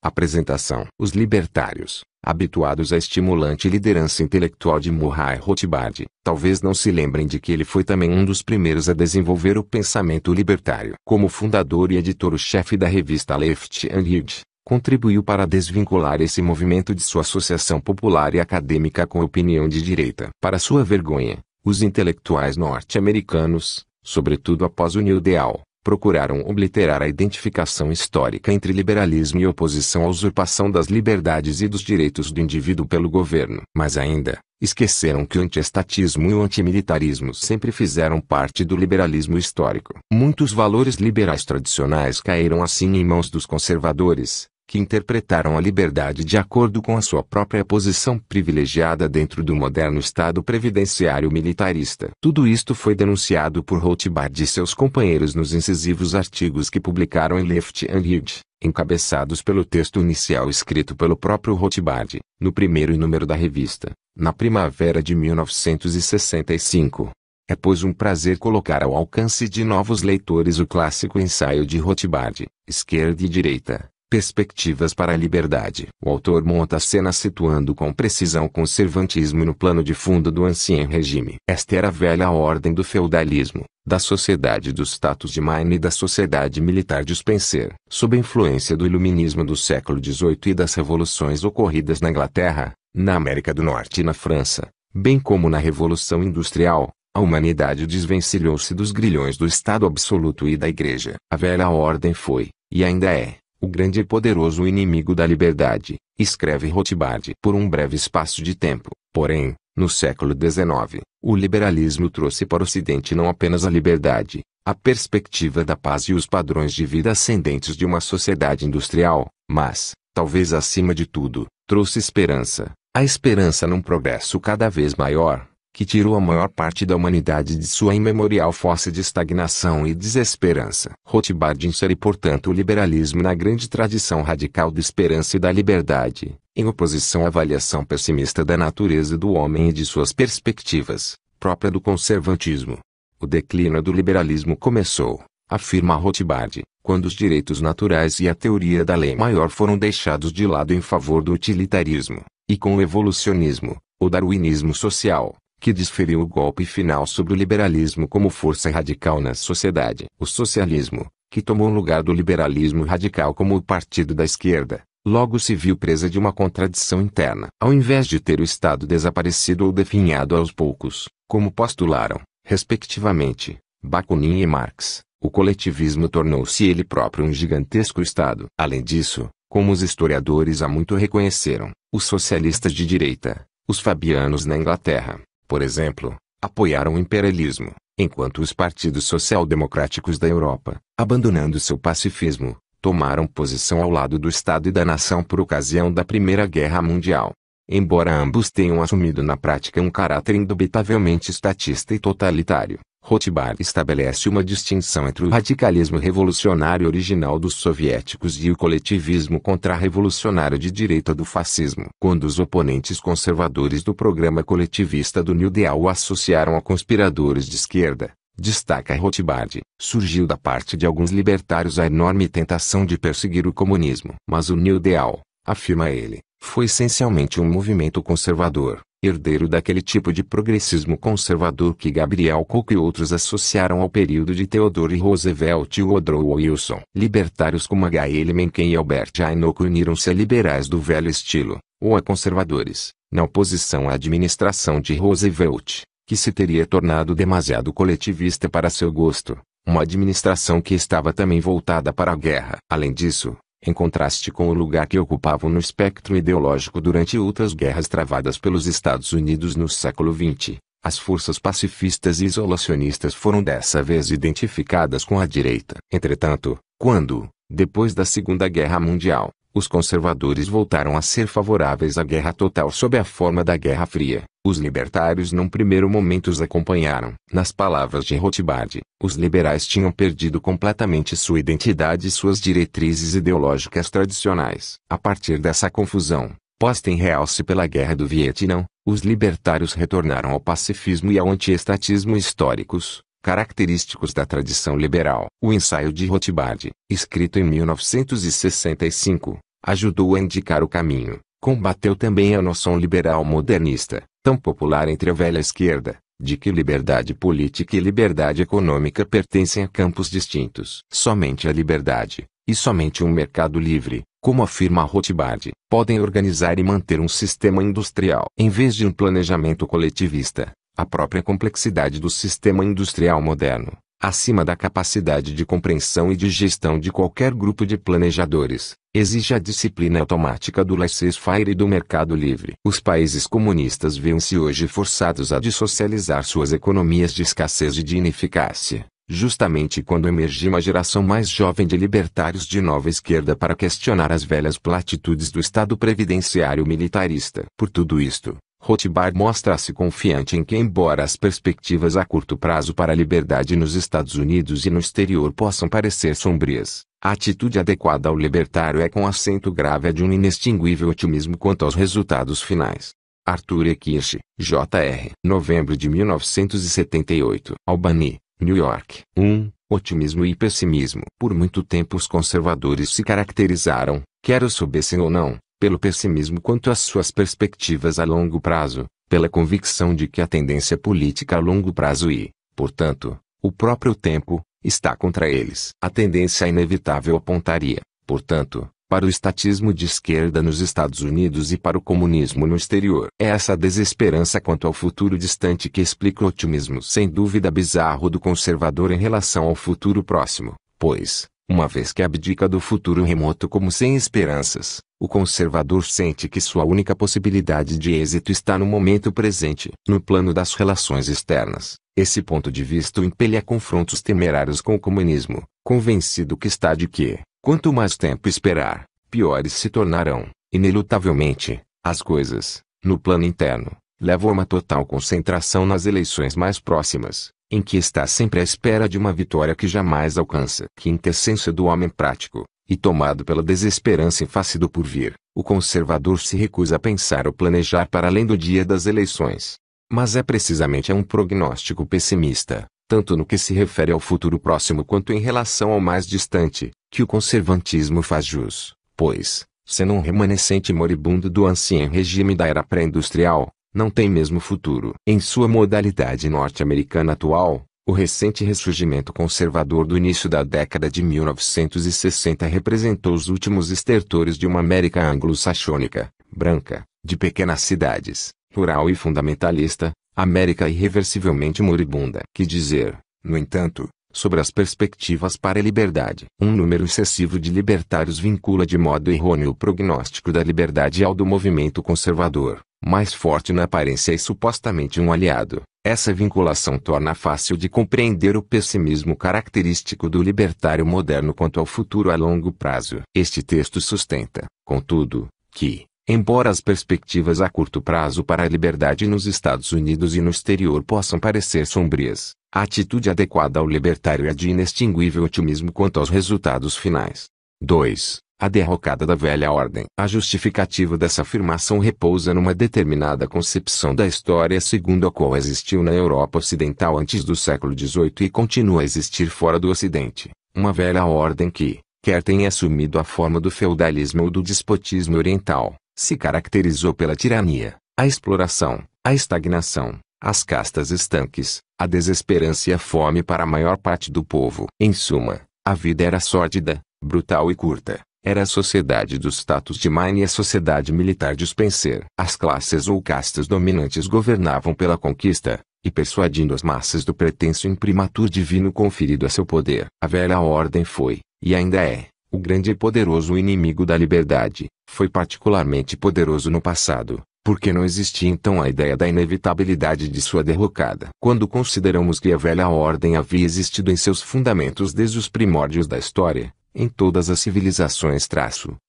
Apresentação. Os libertários, habituados à estimulante liderança intelectual de Murray Rothbard, talvez não se lembrem de que ele foi também um dos primeiros a desenvolver o pensamento libertário. Como fundador e editor-chefe da revista Left and Right, contribuiu para desvincular esse movimento de sua associação popular e acadêmica com a opinião de direita. Para sua vergonha, os intelectuais norte-americanos, sobretudo após o New Deal, procuraram obliterar a identificação histórica entre liberalismo e oposição à usurpação das liberdades e dos direitos do indivíduo pelo governo. Mas ainda, esqueceram que o antiestatismo e o antimilitarismo sempre fizeram parte do liberalismo histórico. Muitos valores liberais tradicionais caíram assim em mãos dos conservadores, que interpretaram a liberdade de acordo com a sua própria posição privilegiada dentro do moderno Estado previdenciário militarista. Tudo isto foi denunciado por Rothbard e seus companheiros nos incisivos artigos que publicaram em Left and Right, encabeçados pelo texto inicial escrito pelo próprio Rothbard, no primeiro número da revista, na primavera de 1965. É pois um prazer colocar ao alcance de novos leitores o clássico ensaio de Rothbard, Esquerda e Direita, Perspectivas para a Liberdade. O autor monta a cena situando com precisão o conservantismo no plano de fundo do ancien regime. Esta era a velha ordem do feudalismo, da sociedade do status de Maine e da sociedade militar de Spencer. Sob a influência do iluminismo do século XVIII e das revoluções ocorridas na Inglaterra, na América do Norte e na França, bem como na Revolução Industrial, a humanidade desvencilhou-se dos grilhões do Estado absoluto e da Igreja. A velha ordem foi, e ainda é, o grande e poderoso inimigo da liberdade, escreve Rothbard. Por um breve espaço de tempo, porém, no século XIX, o liberalismo trouxe para o Ocidente não apenas a liberdade, a perspectiva da paz e os padrões de vida ascendentes de uma sociedade industrial, mas, talvez acima de tudo, trouxe esperança. A esperança num progresso cada vez maior, que tirou a maior parte da humanidade de sua imemorial fossa de estagnação e desesperança. Rothbard insere portanto o liberalismo na grande tradição radical da esperança e da liberdade, em oposição à avaliação pessimista da natureza do homem e de suas perspectivas, própria do conservatismo. O declínio do liberalismo começou, afirma Rothbard, quando os direitos naturais e a teoria da lei maior foram deixados de lado em favor do utilitarismo, e com o evolucionismo, o darwinismo social, que desferiu o golpe final sobre o liberalismo como força radical na sociedade. O socialismo, que tomou o lugar do liberalismo radical como o partido da esquerda, logo se viu presa de uma contradição interna. Ao invés de ter o Estado desaparecido ou definhado aos poucos, como postularam, respectivamente, Bakunin e Marx, o coletivismo tornou-se ele próprio um gigantesco Estado. Além disso, como os historiadores há muito reconheceram, os socialistas de direita, os fabianos na Inglaterra, por exemplo, apoiaram o imperialismo, enquanto os partidos social-democráticos da Europa, abandonando seu pacifismo, tomaram posição ao lado do Estado e da nação por ocasião da Primeira Guerra Mundial. Embora ambos tenham assumido na prática um caráter indubitavelmente estatista e totalitário, Rothbard estabelece uma distinção entre o radicalismo revolucionário original dos soviéticos e o coletivismo contra-revolucionário de direita do fascismo. Quando os oponentes conservadores do programa coletivista do New Deal o associaram a conspiradores de esquerda, destaca Rothbard, surgiu da parte de alguns libertários a enorme tentação de perseguir o comunismo. Mas o New Deal, afirma ele, foi essencialmente um movimento conservador, herdeiro daquele tipo de progressismo conservador que Gabriel Cook e outros associaram ao período de Theodore Roosevelt e Woodrow Wilson. Libertários como H. L. Mencken e Albert Einstein uniram-se a liberais do velho estilo, ou a conservadores, na oposição à administração de Roosevelt, que se teria tornado demasiado coletivista para seu gosto, uma administração que estava também voltada para a guerra. Além disso, em contraste com o lugar que ocupavam no espectro ideológico durante outras guerras travadas pelos Estados Unidos no século XX, as forças pacifistas e isolacionistas foram dessa vez identificadas com a direita. Entretanto, quando, depois da Segunda Guerra Mundial, os conservadores voltaram a ser favoráveis à guerra total sob a forma da Guerra Fria, os libertários num primeiro momento os acompanharam. Nas palavras de Rothbard, os liberais tinham perdido completamente sua identidade e suas diretrizes ideológicas tradicionais. A partir dessa confusão, posta em realce pela Guerra do Vietnã, os libertários retornaram ao pacifismo e ao antiestatismo históricos, característicos da tradição liberal. O ensaio de Rothbard, escrito em 1965, ajudou a indicar o caminho. Combateu também a noção liberal modernista, tão popular entre a velha esquerda, de que liberdade política e liberdade econômica pertencem a campos distintos. Somente a liberdade, e somente um mercado livre, como afirma Rothbard, podem organizar e manter um sistema industrial. Em vez de um planejamento coletivista, a própria complexidade do sistema industrial moderno, acima da capacidade de compreensão e de gestão de qualquer grupo de planejadores, exige a disciplina automática do laissez-faire e do mercado livre. Os países comunistas veem-se hoje forçados a dessocializar suas economias de escassez e de ineficácia, justamente quando emergiu uma geração mais jovem de libertários de nova esquerda para questionar as velhas platitudes do Estado previdenciário militarista. Por tudo isto, Rothbard mostra-se confiante em que, embora as perspectivas a curto prazo para a liberdade nos Estados Unidos e no exterior possam parecer sombrias, a atitude adequada ao libertário é com acento grave a de um inextinguível otimismo quanto aos resultados finais. Arthur E. Kirsch, Jr. Novembro de 1978. Albany, New York. 1. Otimismo e pessimismo. Por muito tempo os conservadores se caracterizaram, quer os soubessem ou não, pelo pessimismo quanto às suas perspectivas a longo prazo, pela convicção de que a tendência política a longo prazo e, portanto, o próprio tempo, está contra eles. A tendência inevitável apontaria, portanto, para o estatismo de esquerda nos Estados Unidos e para o comunismo no exterior. É essa desesperança quanto ao futuro distante que explica o otimismo sem dúvida bizarro do conservador em relação ao futuro próximo, pois, uma vez que abdica do futuro remoto como sem esperanças, o conservador sente que sua única possibilidade de êxito está no momento presente. No plano das relações externas, esse ponto de vista o impele a confrontos temerários com o comunismo, convencido que está de que, quanto mais tempo esperar, piores se tornarão. Inelutavelmente, as coisas, no plano interno, levam a uma total concentração nas eleições mais próximas, em que está sempre à espera de uma vitória que jamais alcança. Quintessência do homem prático, e tomado pela desesperança em face do porvir, o conservador se recusa a pensar ou planejar para além do dia das eleições. Mas é precisamente a um prognóstico pessimista, tanto no que se refere ao futuro próximo quanto em relação ao mais distante, que o conservantismo faz jus, pois, sendo um remanescente moribundo do ancien regime da era pré-industrial, não tem mesmo futuro. Em sua modalidade norte-americana atual, o recente ressurgimento conservador do início da década de 1960 representou os últimos estertores de uma América anglo-saxônica, branca, de pequenas cidades, rural e fundamentalista, América irreversivelmente moribunda. Que dizer, no entanto, sobre as perspectivas para a liberdade? Um número excessivo de libertários vincula de modo errôneo o prognóstico da liberdade ao do movimento conservador, mais forte na aparência e supostamente um aliado. Essa vinculação torna fácil de compreender o pessimismo característico do libertário moderno quanto ao futuro a longo prazo. Este texto sustenta, contudo, que, embora as perspectivas a curto prazo para a liberdade nos Estados Unidos e no exterior possam parecer sombrias, a atitude adequada ao libertário é de inextinguível otimismo quanto aos resultados finais. 2. A derrocada da velha ordem. A justificativa dessa afirmação repousa numa determinada concepção da história segundo a qual existiu na Europa Ocidental antes do século XVIII e continua a existir fora do Ocidente, uma velha ordem que, quer tenha assumido a forma do feudalismo ou do despotismo oriental, se caracterizou pela tirania, a exploração, a estagnação, as castas estanques, a desesperança e a fome para a maior parte do povo. Em suma, a vida era sórdida, brutal e curta. Era a sociedade do status de Maine e a sociedade militar de Spencer. As classes ou castas dominantes governavam pela conquista, e persuadindo as massas do pretenso imprimatur divino conferido a seu poder. A velha ordem foi, e ainda é, o grande e poderoso inimigo da liberdade. Foi particularmente poderoso no passado, porque não existia então a ideia da inevitabilidade de sua derrocada. Quando consideramos que a velha ordem havia existido em seus fundamentos desde os primórdios da história, em todas as civilizações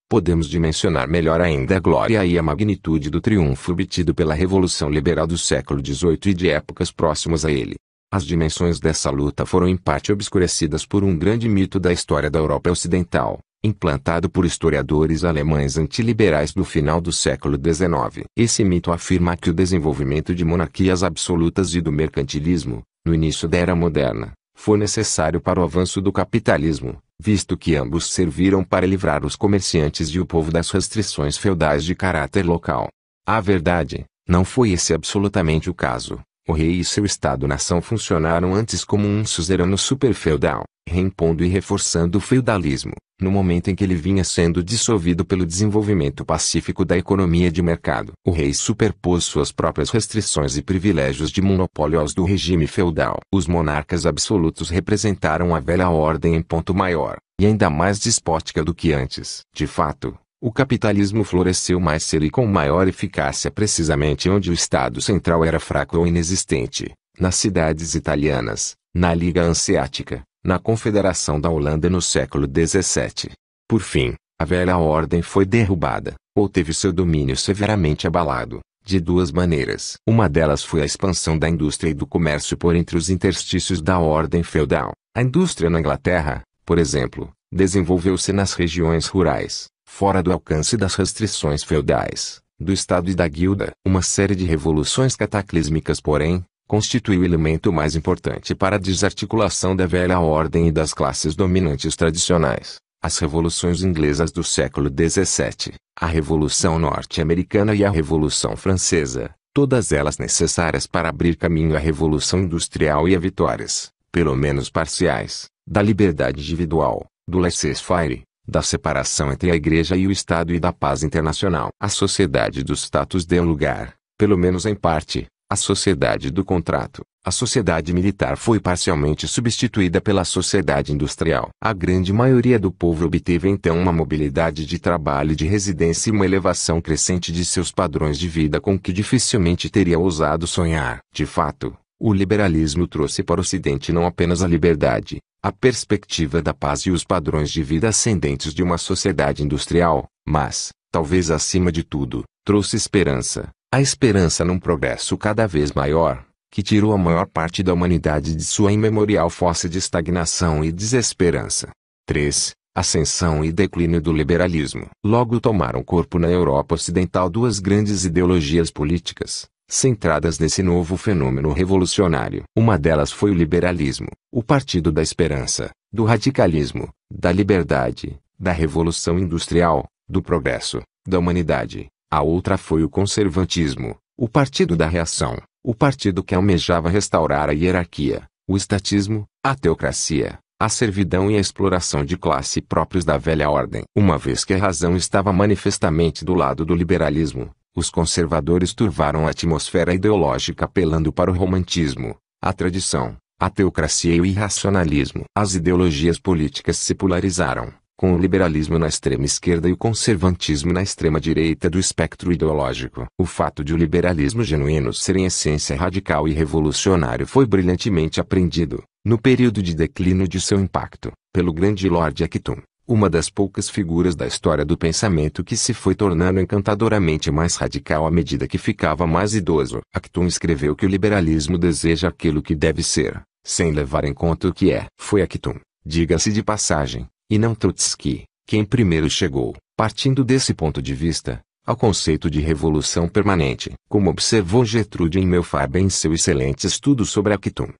podemos dimensionar melhor ainda a glória e a magnitude do triunfo obtido pela Revolução Liberal do século XVIII e de épocas próximas a ele. As dimensões dessa luta foram em parte obscurecidas por um grande mito da história da Europa Ocidental, implantado por historiadores alemães antiliberais do final do século XIX. Esse mito afirma que o desenvolvimento de monarquias absolutas e do mercantilismo, no início da Era Moderna, foi necessário para o avanço do capitalismo, visto que ambos serviram para livrar os comerciantes e o povo das restrições feudais de caráter local. A verdade, não foi esse absolutamente o caso. O rei e seu Estado-nação funcionaram antes como um suzerano superfeudal, reimpondo e reforçando o feudalismo, no momento em que ele vinha sendo dissolvido pelo desenvolvimento pacífico da economia de mercado. O rei superpôs suas próprias restrições e privilégios de monopólio aos do regime feudal. Os monarcas absolutos representaram a velha ordem em ponto maior, e ainda mais despótica do que antes. De fato, o capitalismo floresceu mais cedo e com maior eficácia precisamente onde o Estado central era fraco ou inexistente, nas cidades italianas, na Liga Hanseática, na Confederação da Holanda no século XVII. Por fim, a velha ordem foi derrubada, ou teve seu domínio severamente abalado, de duas maneiras. Uma delas foi a expansão da indústria e do comércio por entre os interstícios da ordem feudal. A indústria na Inglaterra, por exemplo, desenvolveu-se nas regiões rurais, fora do alcance das restrições feudais, do Estado e da guilda. Uma série de revoluções cataclísmicas, porém, constituiu o elemento mais importante para a desarticulação da velha ordem e das classes dominantes tradicionais. As revoluções inglesas do século XVII, a Revolução Norte-Americana e a Revolução Francesa, todas elas necessárias para abrir caminho à Revolução Industrial e a vitórias, pelo menos parciais, da liberdade individual, do laissez-faire, da separação entre a Igreja e o Estado e da paz internacional. A sociedade dos status deu lugar, pelo menos em parte, à sociedade do contrato. A sociedade militar foi parcialmente substituída pela sociedade industrial. A grande maioria do povo obteve então uma mobilidade de trabalho e de residência e uma elevação crescente de seus padrões de vida com que dificilmente teria ousado sonhar. De fato, o liberalismo trouxe para o Ocidente não apenas a liberdade, a perspectiva da paz e os padrões de vida ascendentes de uma sociedade industrial, mas, talvez acima de tudo, trouxe esperança. A esperança num progresso cada vez maior, que tirou a maior parte da humanidade de sua imemorial fossa de estagnação e desesperança. 3. Ascensão e declínio do liberalismo. Logo tomaram corpo na Europa Ocidental duas grandes ideologias políticas, centradas nesse novo fenômeno revolucionário. Uma delas foi o liberalismo, o partido da esperança, do radicalismo, da liberdade, da revolução industrial, do progresso, da humanidade. A outra foi o conservantismo, o partido da reação, o partido que almejava restaurar a hierarquia, o estatismo, a teocracia, a servidão e a exploração de classe próprios da velha ordem. Uma vez que a razão estava manifestamente do lado do liberalismo, os conservadores turvaram a atmosfera ideológica apelando para o romantismo, a tradição, a teocracia e o irracionalismo. As ideologias políticas se polarizaram, com o liberalismo na extrema esquerda e o conservantismo na extrema direita do espectro ideológico. O fato de o liberalismo genuíno ser em essência radical e revolucionário foi brilhantemente apreendido, no período de declínio de seu impacto, pelo grande Lord Acton, uma das poucas figuras da história do pensamento que se foi tornando encantadoramente mais radical à medida que ficava mais idoso. Acton escreveu que o liberalismo deseja aquilo que deve ser, sem levar em conta o que é. Foi Acton, diga-se de passagem, e não Trotsky, quem primeiro chegou, partindo desse ponto de vista, ao conceito de revolução permanente. Como observou Gertrude Himmelfarb em seu excelente estudo sobre Acton,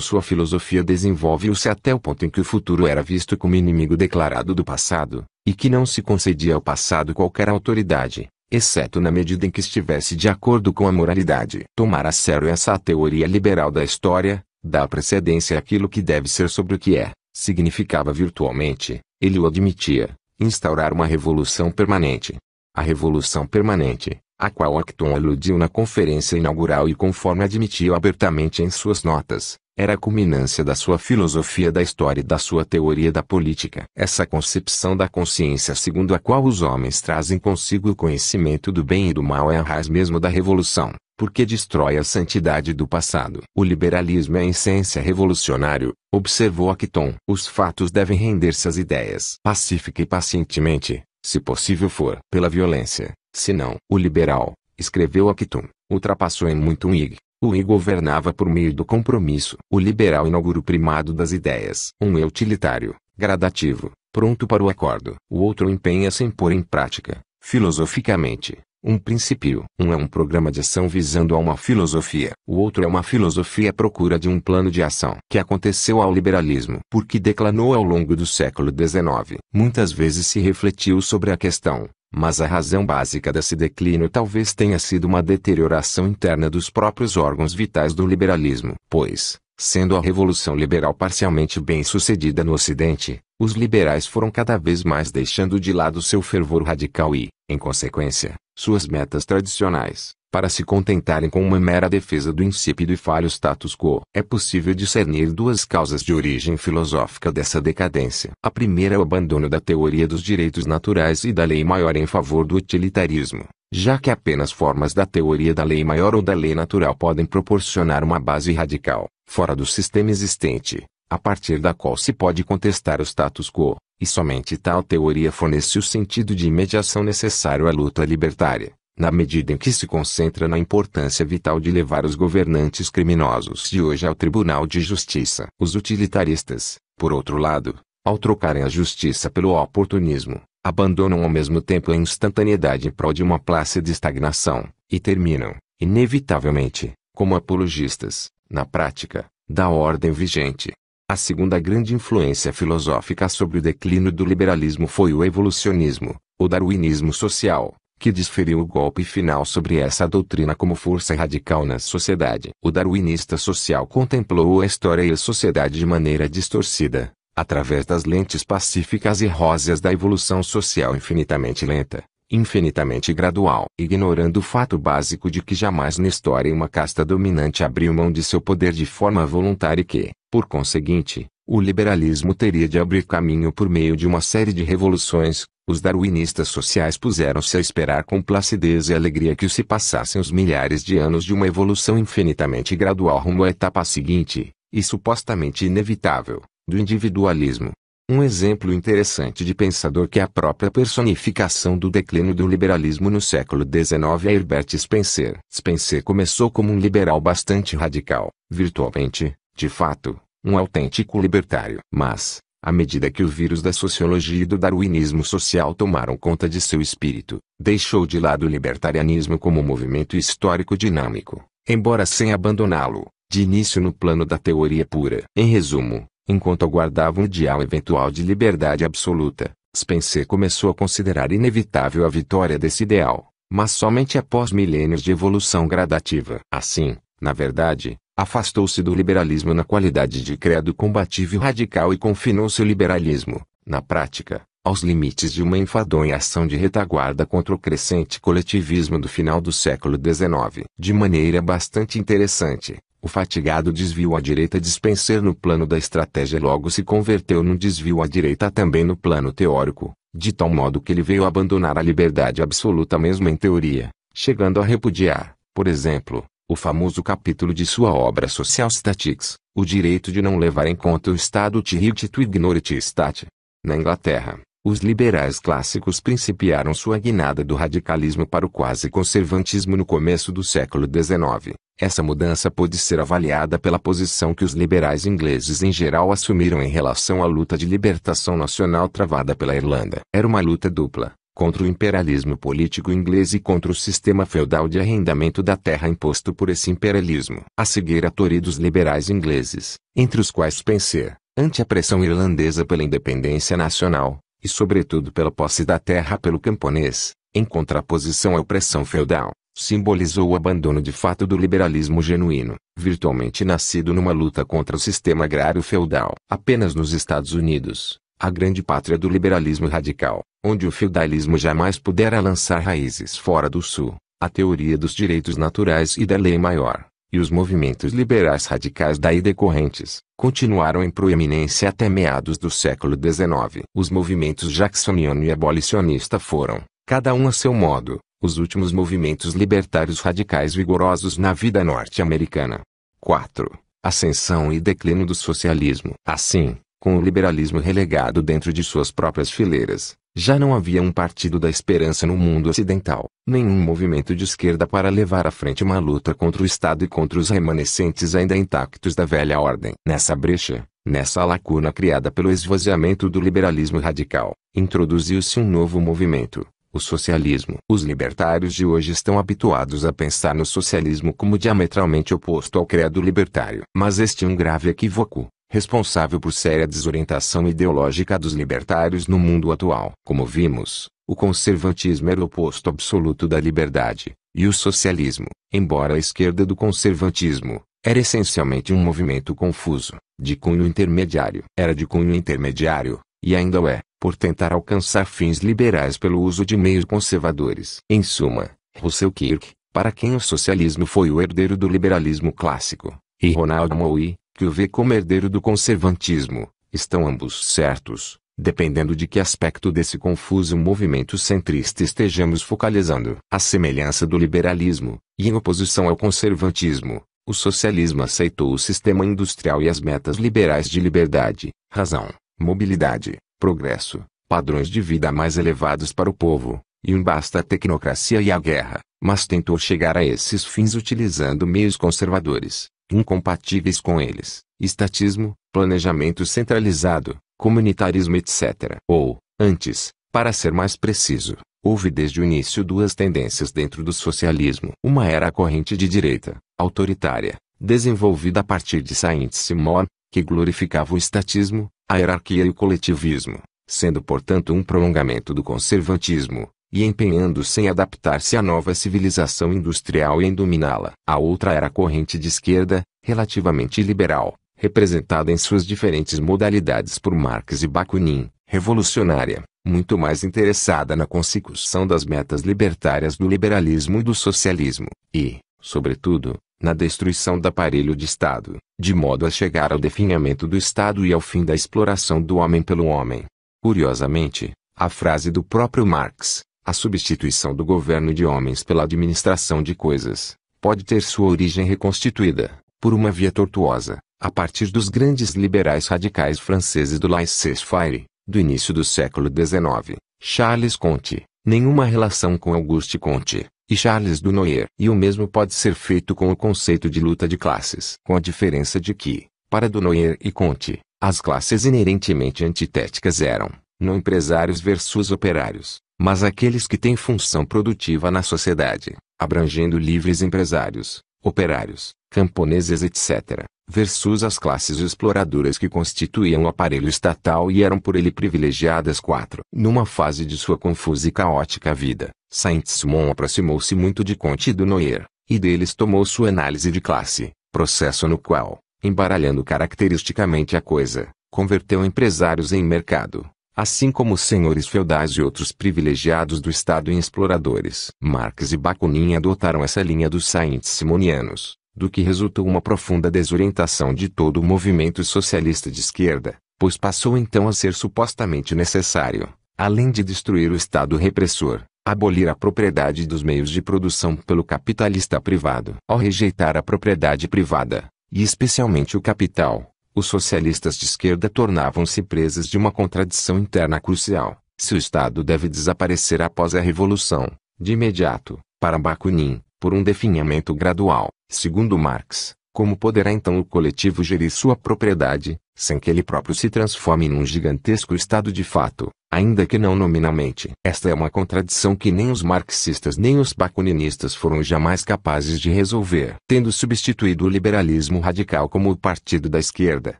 sua filosofia desenvolveu-se até o ponto em que o futuro era visto como inimigo declarado do passado, e que não se concedia ao passado qualquer autoridade, exceto na medida em que estivesse de acordo com a moralidade. Tomar a sério essa teoria liberal da história, dar precedência àquilo que deve ser sobre o que é, significava virtualmente, ele o admitia, instaurar uma revolução permanente. A revolução permanente, a qual Acton aludiu na conferência inaugural e conforme admitiu abertamente em suas notas, era a culminância da sua filosofia da história e da sua teoria da política. Essa concepção da consciência segundo a qual os homens trazem consigo o conhecimento do bem e do mal é a raiz mesmo da revolução, porque destrói a santidade do passado. O liberalismo é em essência revolucionário, observou Acton. Os fatos devem render-se às ideias pacífica e pacientemente, se possível for, pela violência, senão. O liberal, escreveu Acton, ultrapassou em muito o Whig. O Whig governava por meio do compromisso. O liberal inaugura o primado das ideias. Um é utilitário, gradativo, pronto para o acordo. O outro empenha-se em pôr em prática, filosoficamente, Um princípio. Um é um programa de ação visando a uma filosofia. O outro é uma filosofia à procura de um plano de ação. Que aconteceu ao liberalismo? Porque declinou ao longo do século XIX. Muitas vezes se refletiu sobre a questão, mas a razão básica desse declínio talvez tenha sido uma deterioração interna dos próprios órgãos vitais do liberalismo. Pois, sendo a Revolução Liberal parcialmente bem-sucedida no Ocidente, os liberais foram cada vez mais deixando de lado seu fervor radical e, em consequência, suas metas tradicionais, para se contentarem com uma mera defesa do insípido e falho status quo. É possível discernir duas causas de origem filosófica dessa decadência. A primeira é o abandono da teoria dos direitos naturais e da lei maior em favor do utilitarismo, já que apenas formas da teoria da lei maior ou da lei natural podem proporcionar uma base radical, fora do sistema existente, a partir da qual se pode contestar o status quo, e somente tal teoria fornece o sentido de imediação necessário à luta libertária, na medida em que se concentra na importância vital de levar os governantes criminosos de hoje ao Tribunal de Justiça. Os utilitaristas, por outro lado, ao trocarem a justiça pelo oportunismo, abandonam ao mesmo tempo a instantaneidade em prol de uma plácida estagnação, e terminam, inevitavelmente, como apologistas, na prática, da ordem vigente. A segunda grande influência filosófica sobre o declínio do liberalismo foi o evolucionismo, o darwinismo social, que desferiu o golpe final sobre essa doutrina como força radical na sociedade. O darwinista social contemplou a história e a sociedade de maneira distorcida, através das lentes pacíficas e róseas da evolução social infinitamente lenta, infinitamente gradual, ignorando o fato básico de que jamais na história uma casta dominante abriu mão de seu poder de forma voluntária e que, por conseguinte, o liberalismo teria de abrir caminho por meio de uma série de revoluções. Os darwinistas sociais puseram-se a esperar com placidez e alegria que se passassem os milhares de anos de uma evolução infinitamente gradual rumo à etapa seguinte, e supostamente inevitável, do individualismo. Um exemplo interessante de pensador que é a própria personificação do declínio do liberalismo no século XIX é Herbert Spencer. Spencer começou como um liberal bastante radical, virtualmente, de fato, um autêntico libertário. Mas, à medida que o vírus da sociologia e do darwinismo social tomaram conta de seu espírito, deixou de lado o libertarianismo como movimento histórico dinâmico, embora sem abandoná-lo, de início no plano da teoria pura. Em resumo, enquanto aguardava um ideal eventual de liberdade absoluta, Spencer começou a considerar inevitável a vitória desse ideal, mas somente após milênios de evolução gradativa. Assim, na verdade, afastou-se do liberalismo na qualidade de credo combativo e radical e confinou seu liberalismo, na prática, aos limites de uma enfadonha ação de retaguarda contra o crescente coletivismo do final do século XIX. De maneira bastante interessante, o fatigado desvio à direita de Spencer no plano da estratégia logo se converteu num desvio à direita também no plano teórico, de tal modo que ele veio abandonar a liberdade absoluta mesmo em teoria, chegando a repudiar, por exemplo, o famoso capítulo de sua obra Social Statics, o direito de não levar em conta o Estado Tirite to Ignorite State. Na Inglaterra, os liberais clássicos principiaram sua guinada do radicalismo para o quase conservantismo no começo do século XIX. Essa mudança pôde ser avaliada pela posição que os liberais ingleses em geral assumiram em relação à luta de libertação nacional travada pela Irlanda. Era uma luta dupla, contra o imperialismo político inglês e contra o sistema feudal de arrendamento da terra imposto por esse imperialismo. A seguir a teoria dos liberais ingleses, entre os quais Spencer, ante a pressão irlandesa pela independência nacional, e sobretudo pela posse da terra pelo camponês, em contraposição à opressão feudal, simbolizou o abandono de fato do liberalismo genuíno, virtualmente nascido numa luta contra o sistema agrário feudal. Apenas nos Estados Unidos, a grande pátria do liberalismo radical, onde o feudalismo jamais pudera lançar raízes fora do Sul, a teoria dos direitos naturais e da lei maior, e os movimentos liberais radicais daí decorrentes, continuaram em proeminência até meados do século XIX. Os movimentos jacksoniano e abolicionista foram, cada um a seu modo, os últimos movimentos libertários radicais vigorosos na vida norte-americana. 4. Ascensão e declínio do socialismo. Assim, com o liberalismo relegado dentro de suas próprias fileiras, já não havia um partido da esperança no mundo ocidental, nenhum movimento de esquerda para levar à frente uma luta contra o Estado e contra os remanescentes ainda intactos da velha ordem. Nessa brecha, nessa lacuna criada pelo esvaziamento do liberalismo radical, introduziu-se um novo movimento, o socialismo. Os libertários de hoje estão habituados a pensar no socialismo como diametralmente oposto ao credo libertário. Mas este é um grave equívoco, responsável por séria desorientação ideológica dos libertários no mundo atual. Como vimos, o conservatismo era o oposto absoluto da liberdade, e o socialismo, embora a esquerda do conservatismo, era essencialmente um movimento confuso, de cunho intermediário. Era de cunho intermediário, e ainda o é, por tentar alcançar fins liberais pelo uso de meios conservadores. Em suma, Russell Kirk, para quem o socialismo foi o herdeiro do liberalismo clássico, e Ronald Moe, que o vê como herdeiro do conservatismo, estão ambos certos, dependendo de que aspecto desse confuso movimento centrista estejamos focalizando. À semelhança do liberalismo, e em oposição ao conservatismo, o socialismo aceitou o sistema industrial e as metas liberais de liberdade, razão, mobilidade, progresso, padrões de vida mais elevados para o povo, e basta a tecnocracia e a guerra, mas tentou chegar a esses fins utilizando meios conservadores, incompatíveis com eles, estatismo, planejamento centralizado, comunitarismo etc. Ou, antes, para ser mais preciso, houve desde o início duas tendências dentro do socialismo. Uma era a corrente de direita, autoritária, desenvolvida a partir de Saint-Simon, que glorificava o estatismo, a hierarquia e o coletivismo, sendo portanto um prolongamento do conservatismo, e empenhando-se em adaptar-se à nova civilização industrial e em dominá-la. A outra era a corrente de esquerda, relativamente liberal, representada em suas diferentes modalidades por Marx e Bakunin, revolucionária, muito mais interessada na consecução das metas libertárias do liberalismo e do socialismo, e, sobretudo, na destruição do aparelho de Estado, de modo a chegar ao definhamento do Estado e ao fim da exploração do homem pelo homem. Curiosamente, a frase do próprio Marx, a substituição do governo de homens pela administração de coisas, pode ter sua origem reconstituída, por uma via tortuosa, a partir dos grandes liberais radicais franceses do laissez-faire, do início do século XIX, Charles Comte, nenhuma relação com Auguste Comte, e Charles Dunoyer. E o mesmo pode ser feito com o conceito de luta de classes, com a diferença de que, para Dunoyer e Comte, as classes inerentemente antitéticas eram, não empresários versus operários, mas aqueles que têm função produtiva na sociedade, abrangendo livres empresários, operários, camponeses etc., versus as classes exploradoras que constituíam o aparelho estatal e eram por ele privilegiadas. 4. Numa fase de sua confusa e caótica vida, Saint-Simon aproximou-se muito de Comte e Dunoyer, e deles tomou sua análise de classe, processo no qual, embaralhando caracteristicamente a coisa, converteu empresários em mercado, assim como os senhores feudais e outros privilegiados do Estado em exploradores. Marx e Bakunin adotaram essa linha dos Saint-Simonianos, do que resultou uma profunda desorientação de todo o movimento socialista de esquerda, pois passou então a ser supostamente necessário, além de destruir o Estado repressor, abolir a propriedade dos meios de produção pelo capitalista privado. Ao rejeitar a propriedade privada, e especialmente o capital, os socialistas de esquerda tornavam-se presas de uma contradição interna crucial. Se o Estado deve desaparecer após a Revolução, de imediato, para Bakunin, por um definhamento gradual, segundo Marx, como poderá então o coletivo gerir sua propriedade, sem que ele próprio se transforme num gigantesco Estado de fato, ainda que não nominalmente? Esta é uma contradição que nem os marxistas nem os bakuninistas foram jamais capazes de resolver. Tendo substituído o liberalismo radical como o partido da esquerda,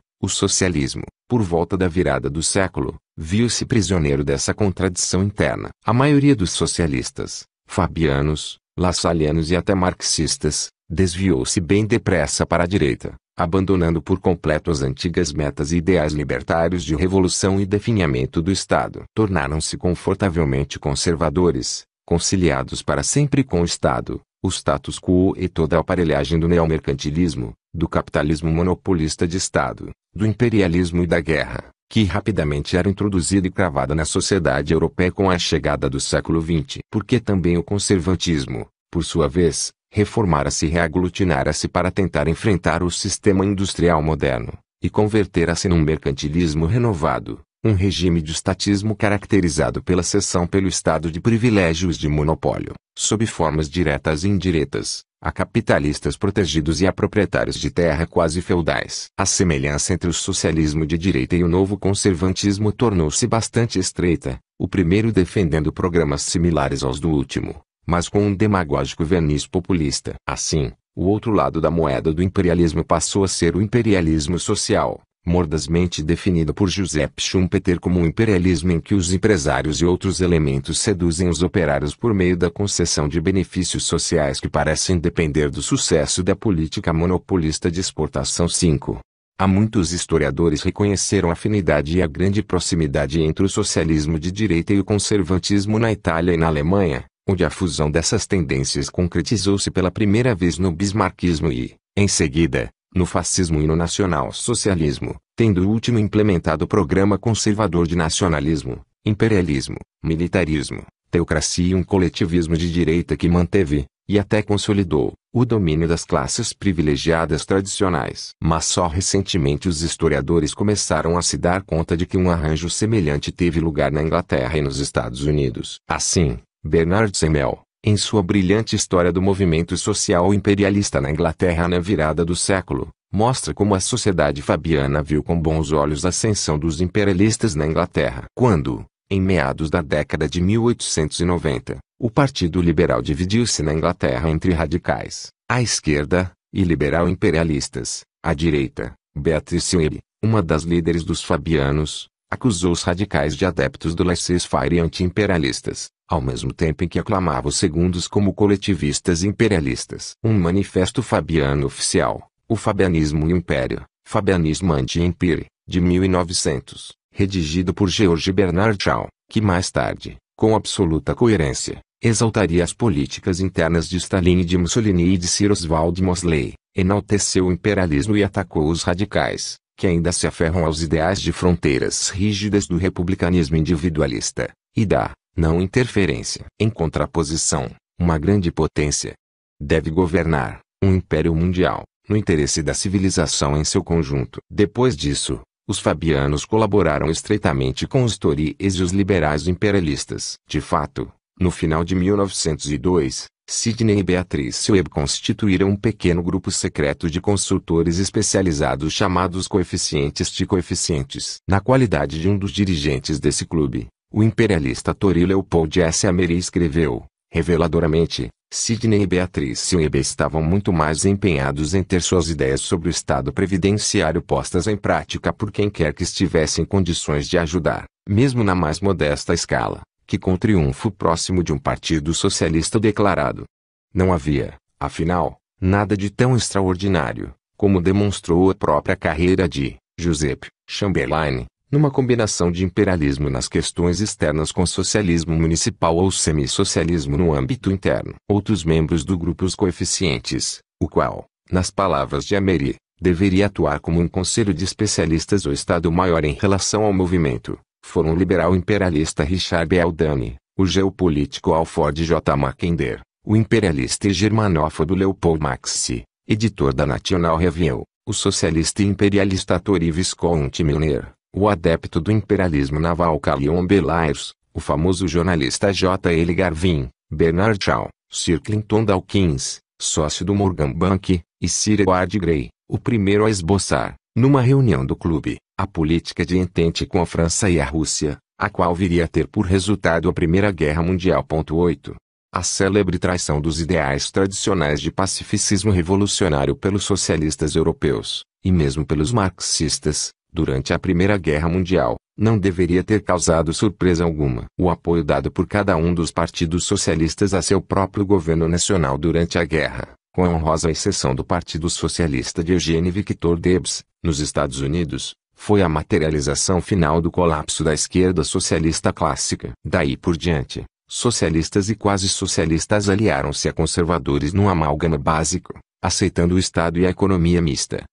o socialismo, por volta da virada do século, viu-se prisioneiro dessa contradição interna. A maioria dos socialistas, fabianos, lassallianos e até marxistas, desviou-se bem depressa para a direita, abandonando por completo as antigas metas e ideais libertários de revolução e definhamento do Estado. Tornaram-se confortavelmente conservadores, conciliados para sempre com o Estado, o status quo e toda a aparelhagem do neomercantilismo, do capitalismo monopolista de Estado, do imperialismo e da guerra, que rapidamente era introduzida e cravada na sociedade europeia com a chegada do século XX. Porque também o conservatismo, por sua vez, reformara-se e reaglutinara-se para tentar enfrentar o sistema industrial moderno, e convertera-se num mercantilismo renovado, Um regime de estatismo caracterizado pela cessão pelo Estado de privilégios de monopólio, sob formas diretas e indiretas, a capitalistas protegidos e a proprietários de terra quase feudais. A semelhança entre o socialismo de direita e o novo conservantismo tornou-se bastante estreita, o primeiro defendendo programas similares aos do último, mas com um demagógico verniz populista. Assim, o outro lado da moeda do imperialismo passou a ser o imperialismo social, mordazmente definido por Joseph Schumpeter como um imperialismo em que os empresários e outros elementos seduzem os operários por meio da concessão de benefícios sociais que parecem depender do sucesso da política monopolista de exportação. 5. Há muitos historiadores reconheceram a afinidade e a grande proximidade entre o socialismo de direita e o conservantismo na Itália e na Alemanha, onde a fusão dessas tendências concretizou-se pela primeira vez no bismarckismo e, em seguida, no fascismo e no nacional-socialismo, tendo o último implementado o programa conservador de nacionalismo, imperialismo, militarismo, teocracia e um coletivismo de direita que manteve, e até consolidou, o domínio das classes privilegiadas tradicionais. Mas só recentemente os historiadores começaram a se dar conta de que um arranjo semelhante teve lugar na Inglaterra e nos Estados Unidos. Assim, Bernard Semmel, em sua brilhante História do Movimento Social Imperialista na Inglaterra na virada do século, mostra como a sociedade fabiana viu com bons olhos a ascensão dos imperialistas na Inglaterra. Quando, em meados da década de 1890, o Partido Liberal dividiu-se na Inglaterra entre radicais, à esquerda, e liberal-imperialistas, à direita, Beatrice Webb, uma das líderes dos fabianos, acusou os radicais de adeptos do laissez-faire e anti-imperialistas, ao mesmo tempo em que aclamava os segundos como coletivistas e imperialistas. Um manifesto fabiano oficial, o Fabianismo e o Império, Fabianismo Anti-Empire, de 1900, redigido por George Bernard Shaw, que mais tarde, com absoluta coerência, exaltaria as políticas internas de Stalin e de Mussolini e de Sir Oswald Mosley, enalteceu o imperialismo e atacou os radicais, que ainda se aferram aos ideais de fronteiras rígidas do republicanismo individualista, e da não interferência. Em contraposição, uma grande potência deve governar, um império mundial, no interesse da civilização em seu conjunto. Depois disso, os fabianos colaboraram estreitamente com os Tories e os liberais imperialistas. De fato, no final de 1902, Sidney e Beatrice Webb constituíram um pequeno grupo secreto de consultores especializados chamados coeficientes de coeficientes. Na qualidade de um dos dirigentes desse clube, o imperialista Tory Leopold S. Amery escreveu, reveladoramente, Sidney e Beatrice Webb estavam muito mais empenhados em ter suas ideias sobre o Estado previdenciário postas em prática por quem quer que estivesse em condições de ajudar, mesmo na mais modesta escala, que com o triunfo próximo de um partido socialista declarado. Não havia, afinal, nada de tão extraordinário, como demonstrou a própria carreira de Joseph Chamberlain, numa combinação de imperialismo nas questões externas com socialismo municipal ou semi-socialismo no âmbito interno. Outros membros do grupo Os Coeficientes, o qual, nas palavras de Amery, deveria atuar como um conselho de especialistas ou Estado-Maior em relação ao movimento, foram o liberal imperialista Richard B. Aldani, o geopolítico Alford J. Mackinder, o imperialista e germanófobo Leopold Maxse, editor da National Review, o socialista e imperialista Tory Visconti Milner, o adepto do imperialismo naval Carleon Bellairs, o famoso jornalista J. L. Garvin, Bernard Shaw, Sir Clinton Dawkins, sócio do Morgan Bank, e Sir Edward Grey, o primeiro a esboçar, numa reunião do clube, a política de entente com a França e a Rússia, a qual viria a ter por resultado a Primeira Guerra Mundial. 8. A célebre traição dos ideais tradicionais de pacificismo revolucionário pelos socialistas europeus, e mesmo pelos marxistas, durante a Primeira Guerra Mundial, não deveria ter causado surpresa alguma. O apoio dado por cada um dos partidos socialistas a seu próprio governo nacional durante a guerra, com a honrosa exceção do Partido Socialista de Eugene Victor Debs, nos Estados Unidos, foi a materialização final do colapso da esquerda socialista clássica. Daí por diante, socialistas e quase socialistas aliaram-se a conservadores num amálgama básico, aceitando o Estado e a economia mista,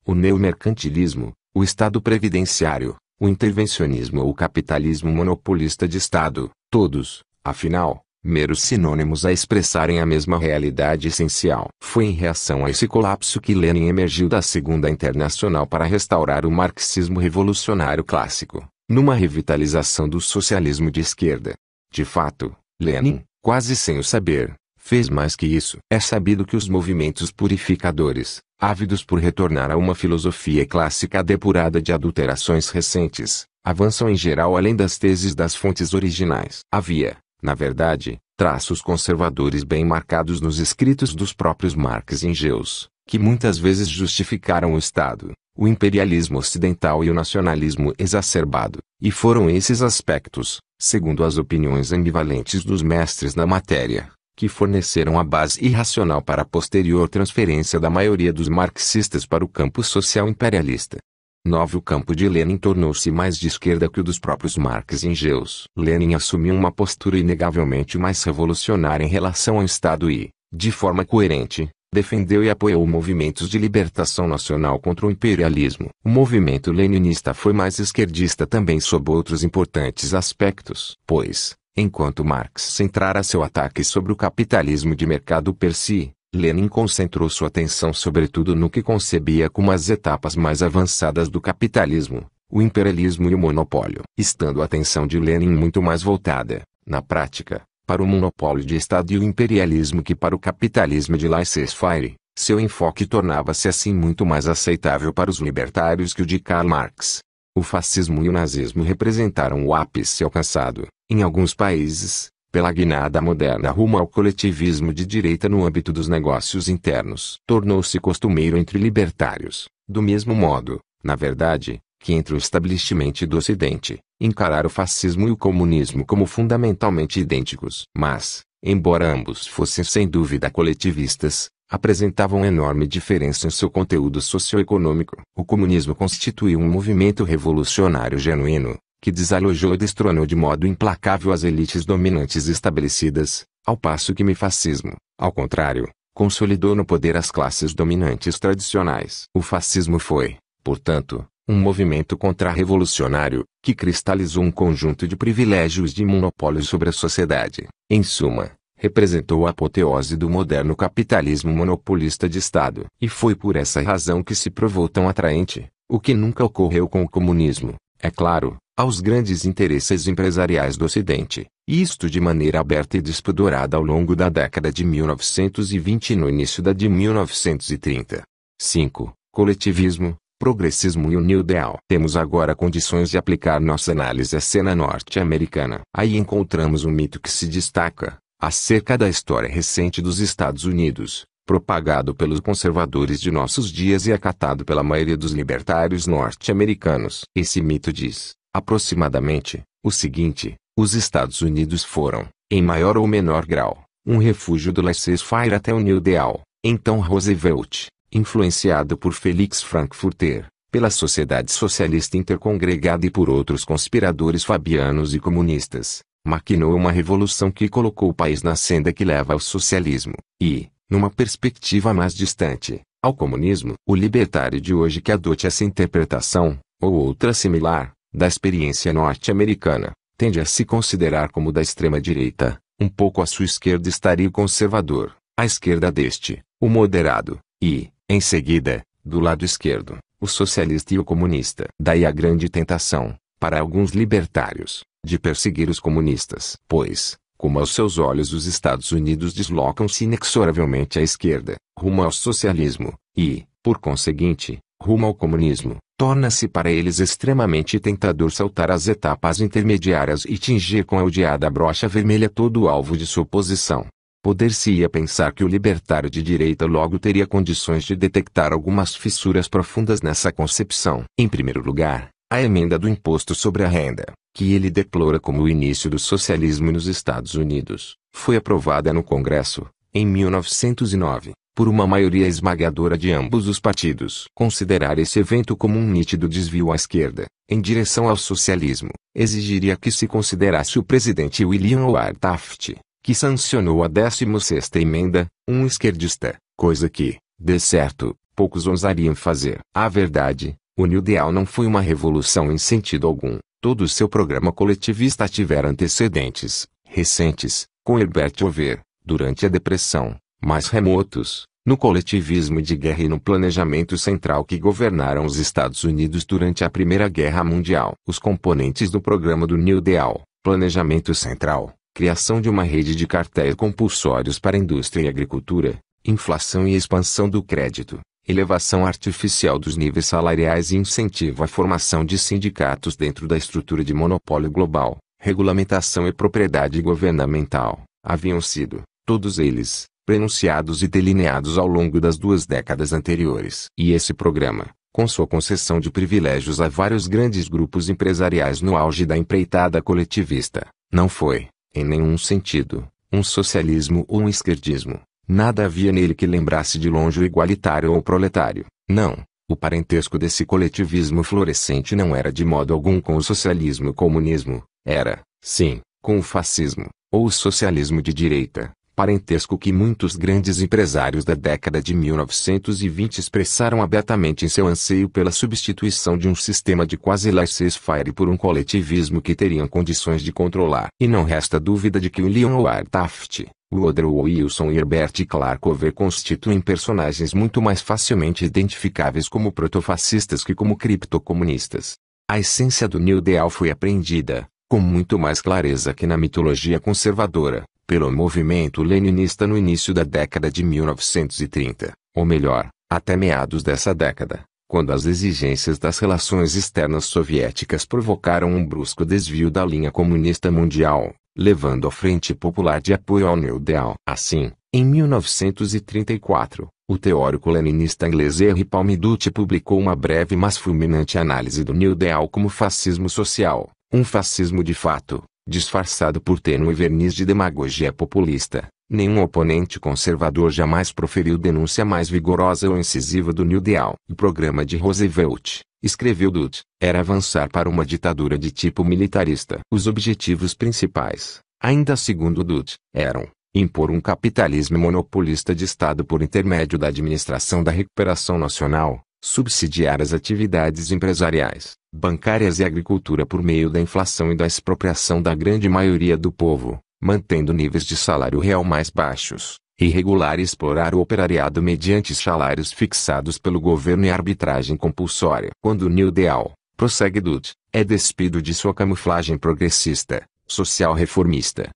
o neomercantilismo, o Estado previdenciário, o intervencionismo ou o capitalismo monopolista de Estado, todos, afinal, meros sinônimos a expressarem a mesma realidade essencial. Foi em reação a esse colapso que Lenin emergiu da Segunda Internacional para restaurar o marxismo revolucionário clássico, numa revitalização do socialismo de esquerda. De fato, Lenin, quase sem o saber, fez mais que isso. É sabido que os movimentos purificadores, ávidos por retornar a uma filosofia clássica depurada de adulterações recentes, avançam em geral além das teses das fontes originais. Havia, na verdade, traços conservadores bem marcados nos escritos dos próprios Marx e Engels, que muitas vezes justificaram o Estado, o imperialismo ocidental e o nacionalismo exacerbado, e foram esses aspectos, segundo as opiniões ambivalentes dos mestres na matéria, que forneceram a base irracional para a posterior transferência da maioria dos marxistas para o campo social imperialista. O campo de Lenin tornou-se mais de esquerda que o dos próprios Marx e Engels. Lenin assumiu uma postura inegavelmente mais revolucionária em relação ao Estado e, de forma coerente, defendeu e apoiou movimentos de libertação nacional contra o imperialismo. O movimento leninista foi mais esquerdista também sob outros importantes aspectos, pois, enquanto Marx centrara seu ataque sobre o capitalismo de mercado per se, Lenin concentrou sua atenção sobretudo no que concebia como as etapas mais avançadas do capitalismo, o imperialismo e o monopólio. Estando a atenção de Lenin muito mais voltada, na prática, para o monopólio de Estado e o imperialismo que para o capitalismo de laissez-faire, seu enfoque tornava-se assim muito mais aceitável para os libertários que o de Karl Marx. O fascismo e o nazismo representaram o ápice alcançado, em alguns países, pela guinada moderna rumo ao coletivismo de direita no âmbito dos negócios internos. Tornou-se costumeiro entre libertários, do mesmo modo, na verdade, que entre o establishment do Ocidente, encarar o fascismo e o comunismo como fundamentalmente idênticos. Mas, embora ambos fossem sem dúvida coletivistas, apresentavam enorme diferença em seu conteúdo socioeconômico. O comunismo constituiu um movimento revolucionário genuíno, que desalojou e destronou de modo implacável as elites dominantes estabelecidas, ao passo que o fascismo, ao contrário, consolidou no poder as classes dominantes tradicionais. O fascismo foi, portanto, um movimento contra-revolucionário, que cristalizou um conjunto de privilégios de monopólio sobre a sociedade. Em suma, representou a apoteose do moderno capitalismo monopolista de Estado. E foi por essa razão que se provou tão atraente, o que nunca ocorreu com o comunismo, é claro, aos grandes interesses empresariais do Ocidente, e isto de maneira aberta e despudorada ao longo da década de 1920 e no início da de 1930. 5. Coletivismo, progressismo e o New Deal. Temos agora condições de aplicar nossa análise à cena norte-americana. Aí encontramos um mito que se destaca, acerca da história recente dos Estados Unidos, propagado pelos conservadores de nossos dias e acatado pela maioria dos libertários norte-americanos. Esse mito diz, aproximadamente, o seguinte: os Estados Unidos foram, em maior ou menor grau, um refúgio do laissez-faire até o New Deal. Então Roosevelt, influenciado por Felix Frankfurter, pela Sociedade Socialista Intercongregada e por outros conspiradores fabianos e comunistas, maquinou uma revolução que colocou o país na senda que leva ao socialismo, e, numa perspectiva mais distante, ao comunismo. O libertário de hoje que adote essa interpretação, ou outra similar, da experiência norte-americana, tende a se considerar como da extrema-direita. Um pouco à sua esquerda estaria o conservador, à esquerda deste, o moderado, e, em seguida, do lado esquerdo, o socialista e o comunista. Daí a grande tentação, para alguns libertários, de perseguir os comunistas. Pois, como aos seus olhos os Estados Unidos deslocam-se inexoravelmente à esquerda, rumo ao socialismo, e, por conseguinte, rumo ao comunismo, torna-se para eles extremamente tentador saltar as etapas intermediárias e tingir com a odiada brocha vermelha todo o alvo de sua oposição. Poder-se-ia pensar que o libertário de direita logo teria condições de detectar algumas fissuras profundas nessa concepção. Em primeiro lugar, a emenda do imposto sobre a renda, que ele deplora como o início do socialismo nos Estados Unidos, foi aprovada no Congresso, em 1909, por uma maioria esmagadora de ambos os partidos. Considerar esse evento como um nítido desvio à esquerda, em direção ao socialismo, exigiria que se considerasse o presidente William Howard Taft, que sancionou a 16ª emenda, um esquerdista, coisa que, de certo, poucos ousariam fazer. A verdade, o New Deal não foi uma revolução em sentido algum. Todo o seu programa coletivista tivera antecedentes, recentes, Com Herbert Hoover, durante a Depressão, mais remotos, no coletivismo de guerra e no planejamento central que governaram os Estados Unidos durante a Primeira Guerra Mundial. Os componentes do programa do New Deal: planejamento central, criação de uma rede de cartéis compulsórios para indústria e agricultura, inflação e expansão do crédito, elevação artificial dos níveis salariais e incentivo à formação de sindicatos dentro da estrutura de monopólio global, regulamentação e propriedade governamental, haviam sido, todos eles, prenunciados e delineados ao longo das 2 décadas anteriores. E esse programa, com sua concessão de privilégios a vários grandes grupos empresariais no auge da empreitada coletivista, não foi, em nenhum sentido, um socialismo ou um esquerdismo. Nada havia nele que lembrasse de longe o igualitário ou o proletário. Não, o parentesco desse coletivismo florescente não era de modo algum com o socialismo e o comunismo, era, sim, com o fascismo, ou o socialismo de direita, parentesco que muitos grandes empresários da década de 1920 expressaram abertamente em seu anseio pela substituição de um sistema de quase laissez-faire por um coletivismo que teriam condições de controlar. E não resta dúvida de que William Howard Taft, Woodrow Wilson e Herbert Clark Hoover constituem personagens muito mais facilmente identificáveis como protofascistas que como criptocomunistas. A essência do New Deal foi apreendida, com muito mais clareza que na mitologia conservadora, pelo movimento leninista no início da década de 1930, ou melhor, até meados dessa década, quando as exigências das relações externas soviéticas provocaram um brusco desvio da linha comunista mundial, levando a Frente Popular de apoio ao New Deal. Assim, em 1934, o teórico leninista inglês Henry Palmducci publicou uma breve mas fulminante análise do New Deal como fascismo social, um fascismo de fato, disfarçado por tênue verniz de demagogia populista. Nenhum oponente conservador jamais proferiu denúncia mais vigorosa ou incisiva do New Deal. O programa de Roosevelt, escreveu Dutt, era avançar para uma ditadura de tipo militarista. Os objetivos principais, ainda segundo Dutt, eram impor um capitalismo monopolista de Estado por intermédio da administração da recuperação nacional, subsidiar as atividades empresariais, bancárias e agricultura por meio da inflação e da expropriação da grande maioria do povo, mantendo níveis de salário real mais baixos, e regular e explorar o operariado mediante salários fixados pelo governo e arbitragem compulsória. Quando o New Deal, prossegue Dutt, é despido de sua camuflagem progressista, social reformista.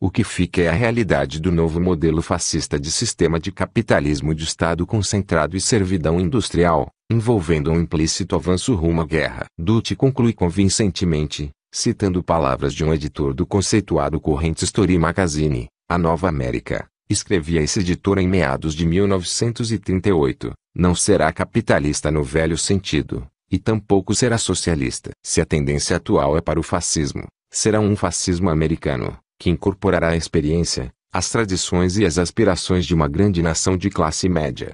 O que fica é a realidade do novo modelo fascista de sistema de capitalismo de Estado concentrado e servidão industrial, envolvendo um implícito avanço rumo à guerra. Dutt conclui convincentemente, citando palavras de um editor do conceituado Current Story Magazine, A Nova América, escrevia esse editor em meados de 1938, não será capitalista no velho sentido, e tampouco será socialista. Se a tendência atual é para o fascismo, será um fascismo americano, que incorporará a experiência, as tradições e as aspirações de uma grande nação de classe média.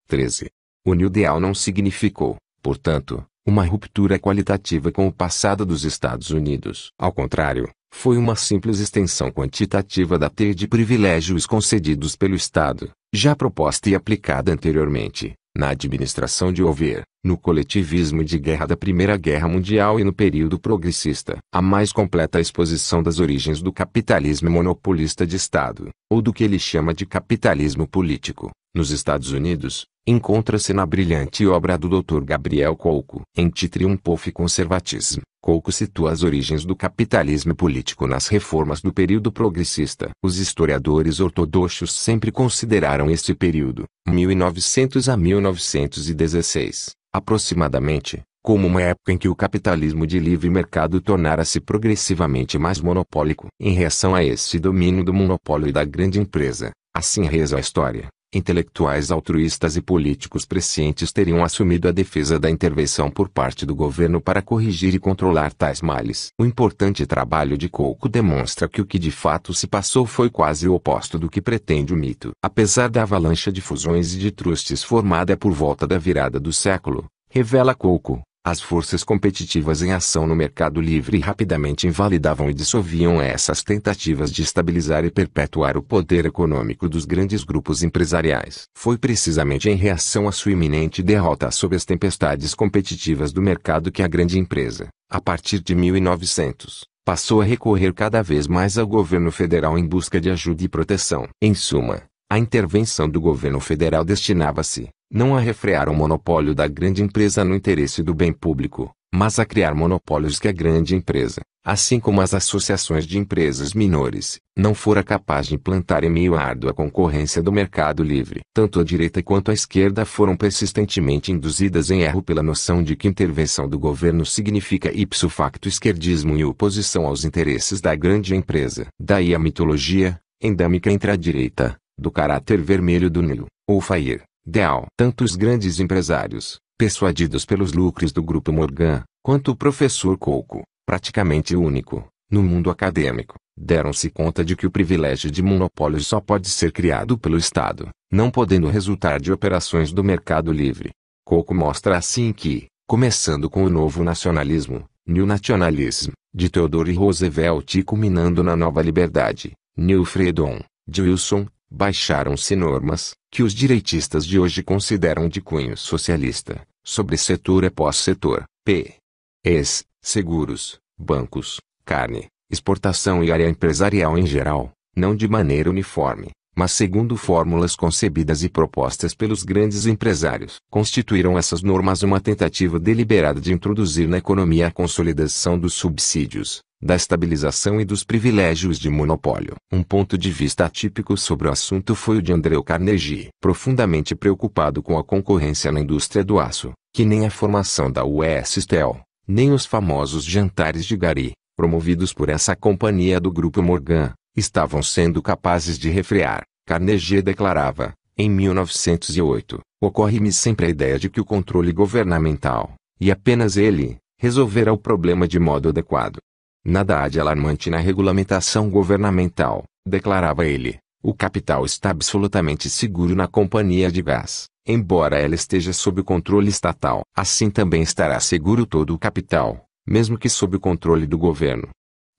13. O New Deal não significou, portanto, uma ruptura qualitativa com o passado dos Estados Unidos. Ao contrário, foi uma simples extensão quantitativa da teia de privilégios concedidos pelo Estado, já proposta e aplicada anteriormente, na administração de Hoover, no coletivismo de guerra da Primeira Guerra Mundial e no período progressista. A mais completa exposição das origens do capitalismo monopolista de Estado, ou do que ele chama de capitalismo político, nos Estados Unidos, encontra-se na brilhante obra do Dr. Gabriel Kolko. Em Triumph of Conservatism, Kolko situa as origens do capitalismo político nas reformas do período progressista. Os historiadores ortodoxos sempre consideraram este período, 1900 a 1916, aproximadamente, como uma época em que o capitalismo de livre mercado tornara-se progressivamente mais monopólico. Em reação a esse domínio do monopólio e da grande empresa, assim reza a história, intelectuais altruístas e políticos prescientes teriam assumido a defesa da intervenção por parte do governo para corrigir e controlar tais males. O importante trabalho de Kolko demonstra que o que de fato se passou foi quase o oposto do que pretende o mito. Apesar da avalanche de fusões e de trustes formada por volta da virada do século, revela Kolko, as forças competitivas em ação no mercado livre rapidamente invalidavam e dissolviam essas tentativas de estabilizar e perpetuar o poder econômico dos grandes grupos empresariais. Foi precisamente em reação à sua iminente derrota sob as tempestades competitivas do mercado que a grande empresa, a partir de 1900, passou a recorrer cada vez mais ao governo federal em busca de ajuda e proteção. Em suma, a intervenção do governo federal destinava-se, não a refrear o monopólio da grande empresa no interesse do bem público, mas a criar monopólios que a grande empresa, assim como as associações de empresas menores, não fora capaz de implantar em meio à árdua concorrência do mercado livre. Tanto a direita quanto a esquerda foram persistentemente induzidas em erro pela noção de que intervenção do governo significa ipso facto esquerdismo e oposição aos interesses da grande empresa. Daí a mitologia, endêmica entre a direita, do caráter vermelho do Nilo, ou Fayet, Deal. Tanto os grandes empresários, persuadidos pelos lucros do Grupo Morgan, quanto o professor Coco, praticamente único, no mundo acadêmico, deram-se conta de que o privilégio de monopólio só pode ser criado pelo Estado, não podendo resultar de operações do mercado livre. Coco mostra assim que, começando com o novo nacionalismo, New Nationalism, de Theodore Roosevelt e culminando na nova liberdade, New Freedom, de Wilson, baixaram-se normas, que os direitistas de hoje consideram de cunho socialista, sobre setor após setor, p.ex., seguros, bancos, carne, exportação e área empresarial em geral, não de maneira uniforme, mas segundo fórmulas concebidas e propostas pelos grandes empresários. Constituíram essas normas uma tentativa deliberada de introduzir na economia a consolidação dos subsídios, da estabilização e dos privilégios de monopólio. Um ponto de vista atípico sobre o assunto foi o de Andrew Carnegie, profundamente preocupado com a concorrência na indústria do aço, que nem a formação da US Steel, nem os famosos jantares de Gary, promovidos por essa companhia do Grupo Morgan, estavam sendo capazes de refrear. Carnegie declarava, em 1908, ocorre-me sempre a ideia de que o controle governamental, e apenas ele, resolverá o problema de modo adequado. Nada há de alarmante na regulamentação governamental, declarava ele. O capital está absolutamente seguro na companhia de gás, embora ela esteja sob o controle estatal. Assim também estará seguro todo o capital, mesmo que sob o controle do governo.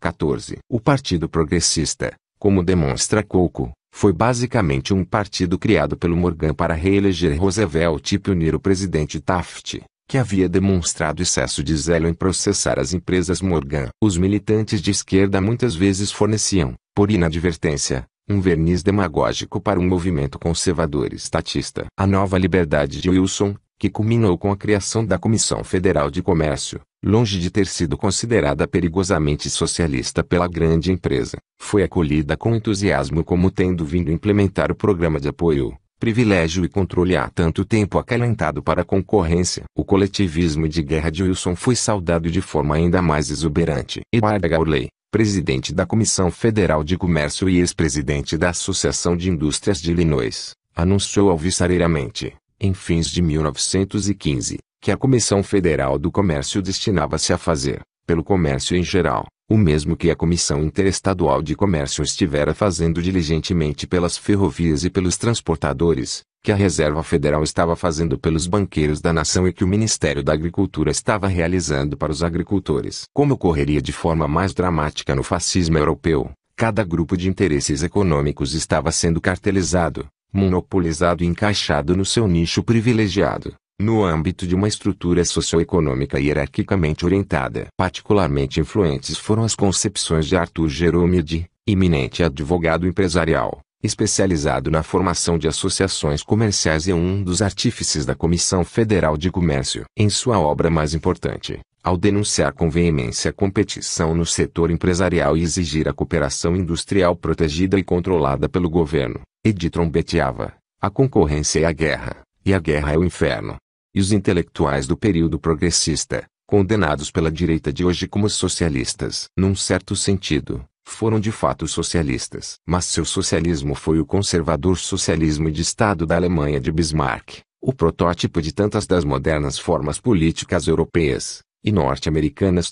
14. O Partido Progressista, como demonstra Coco, foi basicamente um partido criado pelo Morgan para reeleger Roosevelt e punir o presidente Taft, que havia demonstrado excesso de zelo em processar as empresas Morgan. Os militantes de esquerda muitas vezes forneciam, por inadvertência, um verniz demagógico para um movimento conservador estatista. A nova liberdade de Wilson, que culminou com a criação da Comissão Federal de Comércio, longe de ter sido considerada perigosamente socialista pela grande empresa, foi acolhida com entusiasmo como tendo vindo implementar o programa de apoio, privilégio e controle há tanto tempo acalentado para a concorrência. O coletivismo de guerra de Wilson foi saudado de forma ainda mais exuberante. Edward Gawley, presidente da Comissão Federal de Comércio e ex-presidente da Associação de Indústrias de Illinois, anunciou alvissareiramente, em fins de 1915, que a Comissão Federal do Comércio destinava-se a fazer, pelo comércio em geral, o mesmo que a Comissão Interestadual de Comércio estivera fazendo diligentemente pelas ferrovias e pelos transportadores, que a Reserva Federal estava fazendo pelos banqueiros da nação e que o Ministério da Agricultura estava realizando para os agricultores. Como ocorreria de forma mais dramática no fascismo europeu, cada grupo de interesses econômicos estava sendo cartelizado, monopolizado e encaixado no seu nicho privilegiado, no âmbito de uma estrutura socioeconômica hierarquicamente orientada. Particularmente influentes foram as concepções de Arthur Jerome Mead, eminente advogado empresarial, especializado na formação de associações comerciais e um dos artífices da Comissão Federal de Comércio. Em sua obra mais importante, ao denunciar com veemência a competição no setor empresarial e exigir a cooperação industrial protegida e controlada pelo governo, Mead trombeteava: a concorrência é a guerra, e a guerra é o inferno. E os intelectuais do período progressista, condenados pela direita de hoje como socialistas, num certo sentido, foram de fato socialistas. Mas seu socialismo foi o conservador socialismo de Estado da Alemanha de Bismarck, o protótipo de tantas das modernas formas políticas europeias e norte-americanas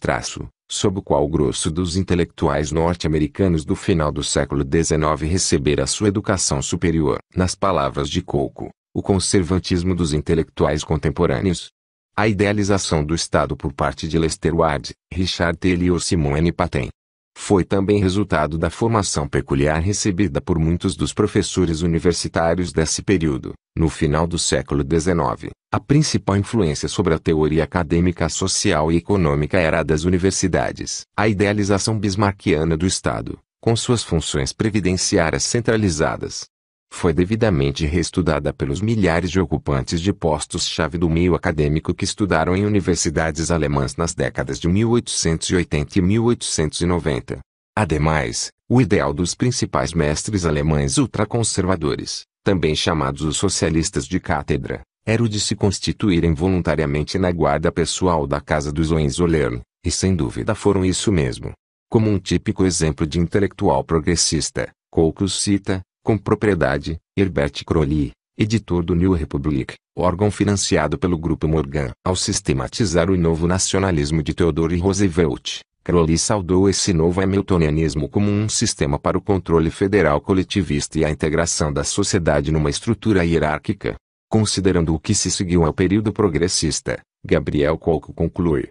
sob o qual o grosso dos intelectuais norte-americanos do final do século XIX recebera sua educação superior. Nas palavras de Coco, o conservatismo dos intelectuais contemporâneos. A idealização do Estado por parte de Lester Ward, Richard Taylor e Simone Patten. Foi também resultado da formação peculiar recebida por muitos dos professores universitários desse período. No final do século XIX, a principal influência sobre a teoria acadêmica social e econômica era a das universidades. A idealização bismarckiana do Estado, com suas funções previdenciárias centralizadas, foi devidamente reestudada pelos milhares de ocupantes de postos-chave do meio acadêmico que estudaram em universidades alemãs nas décadas de 1880 e 1890. Ademais, o ideal dos principais mestres alemães ultraconservadores, também chamados os socialistas de cátedra, era o de se constituírem voluntariamente na guarda pessoal da casa dos Hohenzollern, e sem dúvida foram isso mesmo. Como um típico exemplo de intelectual progressista, Coccus cita, com propriedade, Herbert Croly, editor do New Republic, órgão financiado pelo Grupo Morgan. Ao sistematizar o novo nacionalismo de Theodore Roosevelt, Croly saudou esse novo hamiltonianismo como um sistema para o controle federal coletivista e a integração da sociedade numa estrutura hierárquica. Considerando o que se seguiu ao período progressista, Gabriel Coco conclui,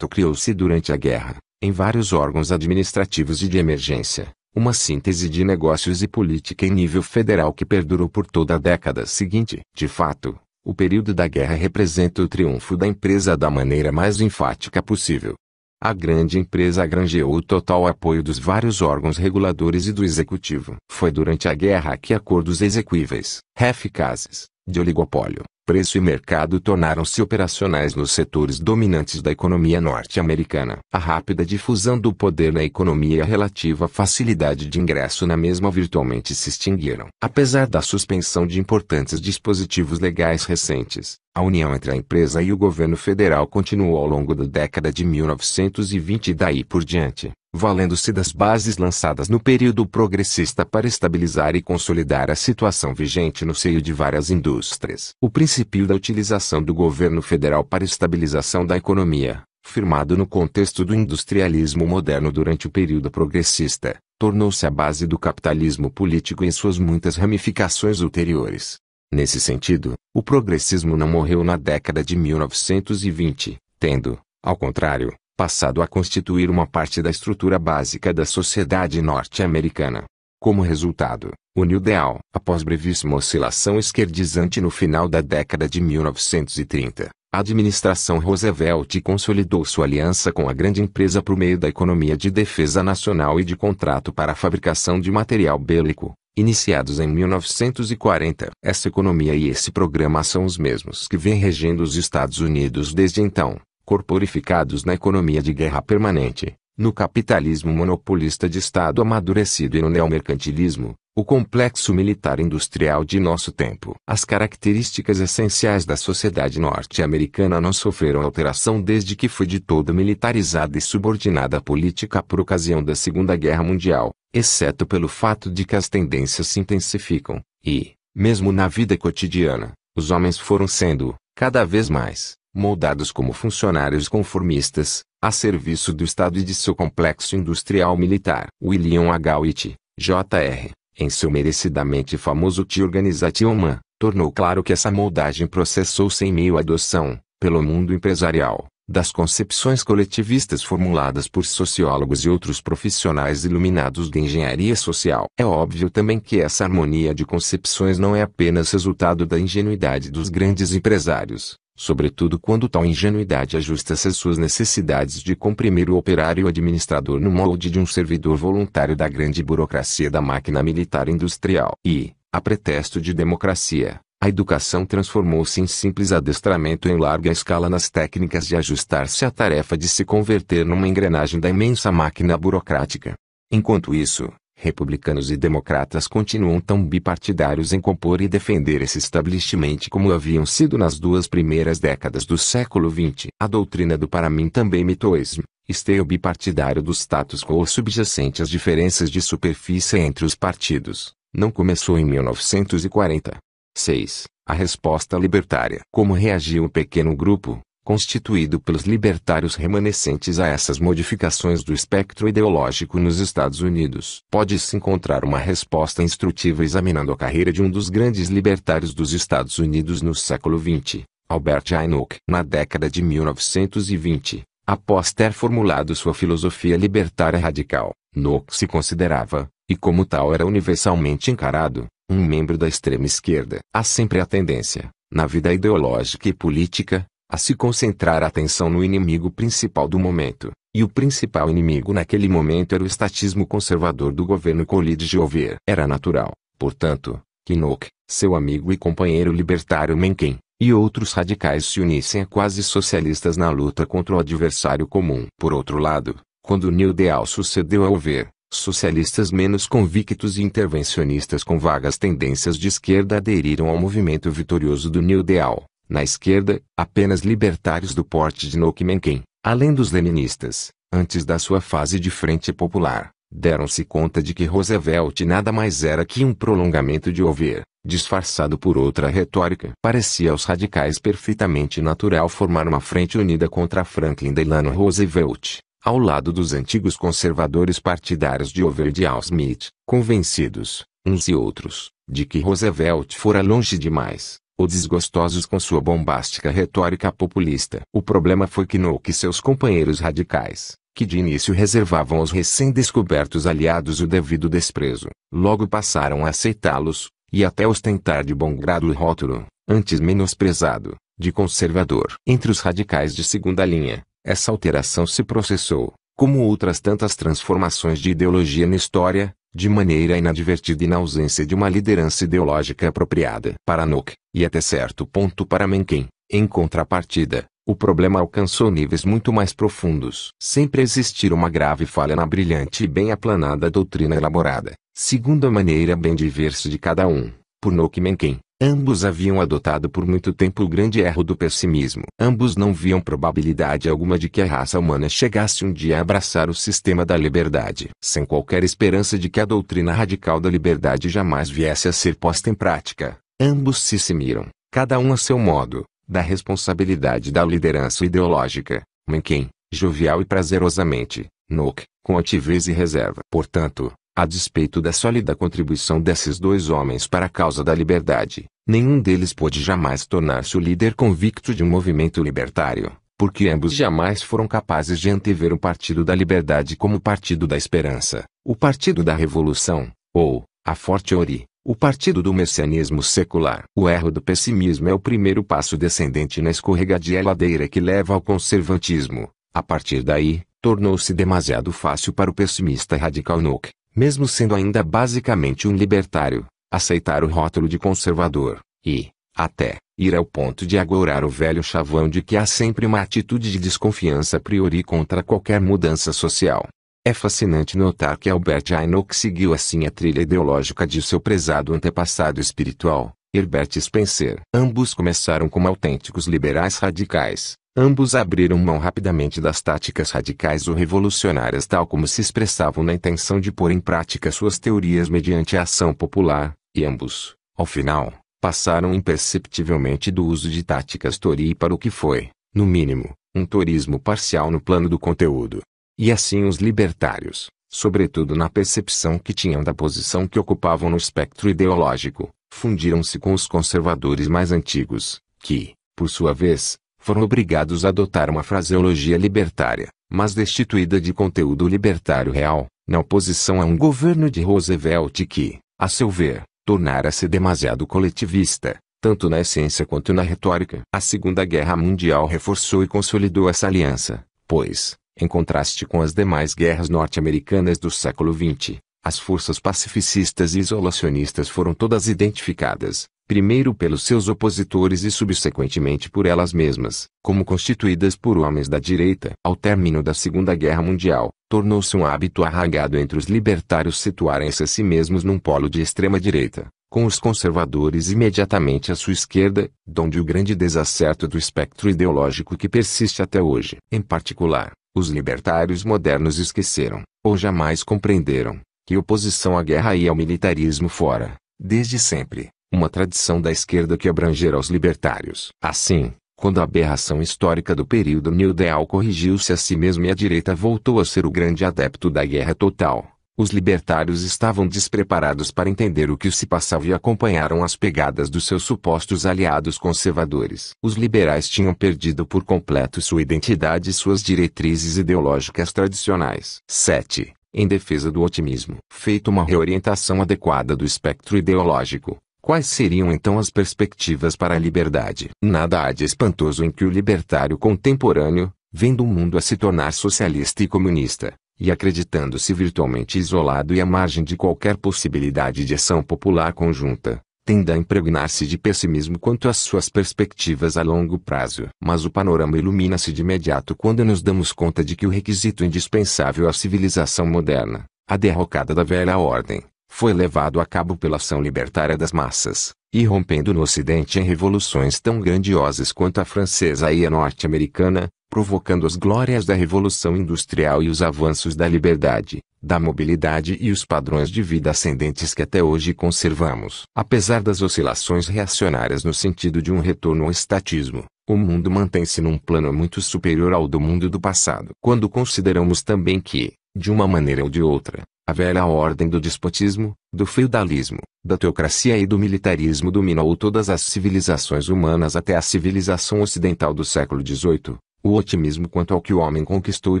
criou-se durante a guerra, em vários órgãos administrativos e de emergência, uma síntese de negócios e política em nível federal que perdurou por toda a década seguinte. De fato, o período da guerra representa o triunfo da empresa da maneira mais enfática possível. A grande empresa granjeou o total apoio dos vários órgãos reguladores e do executivo. Foi durante a guerra que acordos exequíveis, eficazes, de oligopólio, preço e mercado tornaram-se operacionais nos setores dominantes da economia norte-americana. A rápida difusão do poder na economia e a relativa facilidade de ingresso na mesma virtualmente se extinguiram. Apesar da suspensão de importantes dispositivos legais recentes, a união entre a empresa e o governo federal continuou ao longo da década de 1920 e daí por diante, valendo-se das bases lançadas no período progressista para estabilizar e consolidar a situação vigente no seio de várias indústrias. O princípio da utilização do governo federal para estabilização da economia, firmado no contexto do industrialismo moderno durante o período progressista, tornou-se a base do capitalismo político em suas muitas ramificações ulteriores. Nesse sentido, o progressismo não morreu na década de 1920, tendo, ao contrário, passado a constituir uma parte da estrutura básica da sociedade norte-americana. Como resultado, o New Deal, após brevíssima oscilação esquerdizante no final da década de 1930, a administração Roosevelt consolidou sua aliança com a grande empresa por meio da economia de defesa nacional e de contrato para a fabricação de material bélico, iniciados em 1940. Essa economia e esse programa são os mesmos que vêm regendo os Estados Unidos desde então, corporificados na economia de guerra permanente, no capitalismo monopolista de Estado amadurecido e no neomercantilismo, o complexo militar-industrial de nosso tempo. As características essenciais da sociedade norte-americana não sofreram alteração desde que foi de todo militarizada e subordinada à política por ocasião da Segunda Guerra Mundial, exceto pelo fato de que as tendências se intensificam, e, mesmo na vida cotidiana, os homens foram sendo, cada vez mais, moldados como funcionários conformistas, a serviço do Estado e de seu complexo industrial militar. William H. Witt, Jr., em seu merecidamente famoso The Organization Man, tornou claro que essa moldagem processou-se em meio à adoção, pelo mundo empresarial, das concepções coletivistas formuladas por sociólogos e outros profissionais iluminados de engenharia social. É óbvio também que essa harmonia de concepções não é apenas resultado da ingenuidade dos grandes empresários, sobretudo quando tal ingenuidade ajusta-se às suas necessidades de comprimir o operário administrador no molde de um servidor voluntário da grande burocracia da máquina militar industrial. E, a pretexto de democracia, a educação transformou-se em simples adestramento em larga escala nas técnicas de ajustar-se à tarefa de se converter numa engrenagem da imensa máquina burocrática. Enquanto isso, republicanos e democratas continuam tão bipartidários em compor e defender esse establishment como haviam sido nas duas primeiras décadas do século XX. A doutrina do para mim também mitoísmo, esteio bipartidário do status quo subjacente às diferenças de superfície entre os partidos, não começou em 1940. 6. A resposta libertária. Como reagiu um pequeno grupo, constituído pelos libertários remanescentes a essas modificações do espectro ideológico nos Estados Unidos? Pode-se encontrar uma resposta instrutiva examinando a carreira de um dos grandes libertários dos Estados Unidos no século XX, Albert Einstein. Na década de 1920, após ter formulado sua filosofia libertária radical, Nock se considerava, e como tal era universalmente encarado, um membro da extrema esquerda. Há sempre a tendência, na vida ideológica e política, a se concentrar a atenção no inimigo principal do momento, e o principal inimigo naquele momento era o estatismo conservador do governo Khalid Jover. Era natural, portanto, que Nock, seu amigo e companheiro libertário Mencken, e outros radicais se unissem a quase socialistas na luta contra o adversário comum. Por outro lado, quando New Deal sucedeu a Jover, socialistas menos convictos e intervencionistas com vagas tendências de esquerda aderiram ao movimento vitorioso do New Deal. Na esquerda, apenas libertários do porte de Nock e Mencken, além dos leninistas, antes da sua fase de frente popular, deram-se conta de que Roosevelt nada mais era que um prolongamento de Jover, disfarçado por outra retórica. Parecia aos radicais perfeitamente natural formar uma frente unida contra Franklin Delano Roosevelt, ao lado dos antigos conservadores partidários de Jover e de Al Smith, convencidos, uns e outros, de que Roosevelt fora longe demais, ou desgostosos com sua bombástica retórica populista. O problema foi que Nock e seus companheiros radicais, que de início reservavam aos recém-descobertos aliados o devido desprezo, logo passaram a aceitá-los, e até ostentar de bom grado o rótulo, antes menosprezado, de conservador. Entre os radicais de segunda linha, essa alteração se processou, como outras tantas transformações de ideologia na história, de maneira inadvertida e na ausência de uma liderança ideológica apropriada. Para Nock, e até certo ponto para Mencken, em contrapartida, o problema alcançou níveis muito mais profundos. Sempre existira uma grave falha na brilhante e bem aplanada doutrina elaborada, segundo a maneira bem de ver-se de cada um, por Nock e Mencken. Ambos haviam adotado por muito tempo o grande erro do pessimismo. Ambos não viam probabilidade alguma de que a raça humana chegasse um dia a abraçar o sistema da liberdade, sem qualquer esperança de que a doutrina radical da liberdade jamais viesse a ser posta em prática. Ambos se eximiram, cada um a seu modo, da responsabilidade da liderança ideológica. Mencken, jovial e prazerosamente; Nock, com altivez e reserva. Portanto, a despeito da sólida contribuição desses dois homens para a causa da liberdade, nenhum deles pôde jamais tornar-se o líder convicto de um movimento libertário, porque ambos jamais foram capazes de antever o Partido da Liberdade como o Partido da Esperança, o Partido da Revolução, ou, a fortiori, o Partido do Messianismo Secular. O erro do pessimismo é o primeiro passo descendente na escorregadia ladeira que leva ao conservatismo. A partir daí, tornou-se demasiado fácil para o pessimista radical Nock, mesmo sendo ainda basicamente um libertário, aceitar o rótulo de conservador, e, até, ir ao ponto de agourar o velho chavão de que há sempre uma atitude de desconfiança a priori contra qualquer mudança social. É fascinante notar que Albert I. Nock seguiu assim a trilha ideológica de seu prezado antepassado espiritual, Herbert Spencer. Ambos começaram como autênticos liberais radicais. Ambos abriram mão rapidamente das táticas radicais ou revolucionárias tal como se expressavam na intenção de pôr em prática suas teorias mediante a ação popular, e ambos, ao final, passaram imperceptivelmente do uso de táticas Tory para o que foi, no mínimo, um torismo parcial no plano do conteúdo. E assim os libertários, sobretudo na percepção que tinham da posição que ocupavam no espectro ideológico, fundiram-se com os conservadores mais antigos, que, por sua vez, foram obrigados a adotar uma fraseologia libertária, mas destituída de conteúdo libertário real, na oposição a um governo de Roosevelt que, a seu ver, tornara-se demasiado coletivista, tanto na essência quanto na retórica. A Segunda Guerra Mundial reforçou e consolidou essa aliança, pois, em contraste com as demais guerras norte-americanas do século XX, as forças pacificistas e isolacionistas foram todas identificadas, primeiro pelos seus opositores e subsequentemente por elas mesmas, como constituídas por homens da direita. Ao término da Segunda Guerra Mundial, tornou-se um hábito arraigado entre os libertários situarem-se a si mesmos num polo de extrema-direita, com os conservadores imediatamente à sua esquerda, donde o grande desacerto do espectro ideológico que persiste até hoje. Em particular, os libertários modernos esqueceram, ou jamais compreenderam, que oposição à guerra e ao militarismo fora, desde sempre, uma tradição da esquerda que abrangera os libertários. Assim, quando a aberração histórica do período New Deal corrigiu-se a si mesmo e a direita voltou a ser o grande adepto da guerra total, os libertários estavam despreparados para entender o que se passava e acompanharam as pegadas dos seus supostos aliados conservadores. Os liberais tinham perdido por completo sua identidade e suas diretrizes ideológicas tradicionais. 7. em defesa do otimismo. Feita uma reorientação adequada do espectro ideológico, quais seriam então as perspectivas para a liberdade? Nada há de espantoso em que o libertário contemporâneo, vendo o mundo a se tornar socialista e comunista, e acreditando-se virtualmente isolado e à margem de qualquer possibilidade de ação popular conjunta, tende a impregnar-se de pessimismo quanto às suas perspectivas a longo prazo. Mas o panorama ilumina-se de imediato quando nos damos conta de que o requisito indispensável à civilização moderna, a derrocada da velha ordem, foi levado a cabo pela ação libertária das massas, irrompendo no Ocidente em revoluções tão grandiosas quanto a francesa e a norte-americana, provocando as glórias da Revolução Industrial e os avanços da liberdade, da mobilidade e os padrões de vida ascendentes que até hoje conservamos. Apesar das oscilações reacionárias no sentido de um retorno ao estatismo, o mundo mantém-se num plano muito superior ao do mundo do passado. Quando consideramos também que, de uma maneira ou de outra, a velha ordem do despotismo, do feudalismo, da teocracia e do militarismo dominou todas as civilizações humanas até a civilização ocidental do século XVIII, o otimismo quanto ao que o homem conquistou e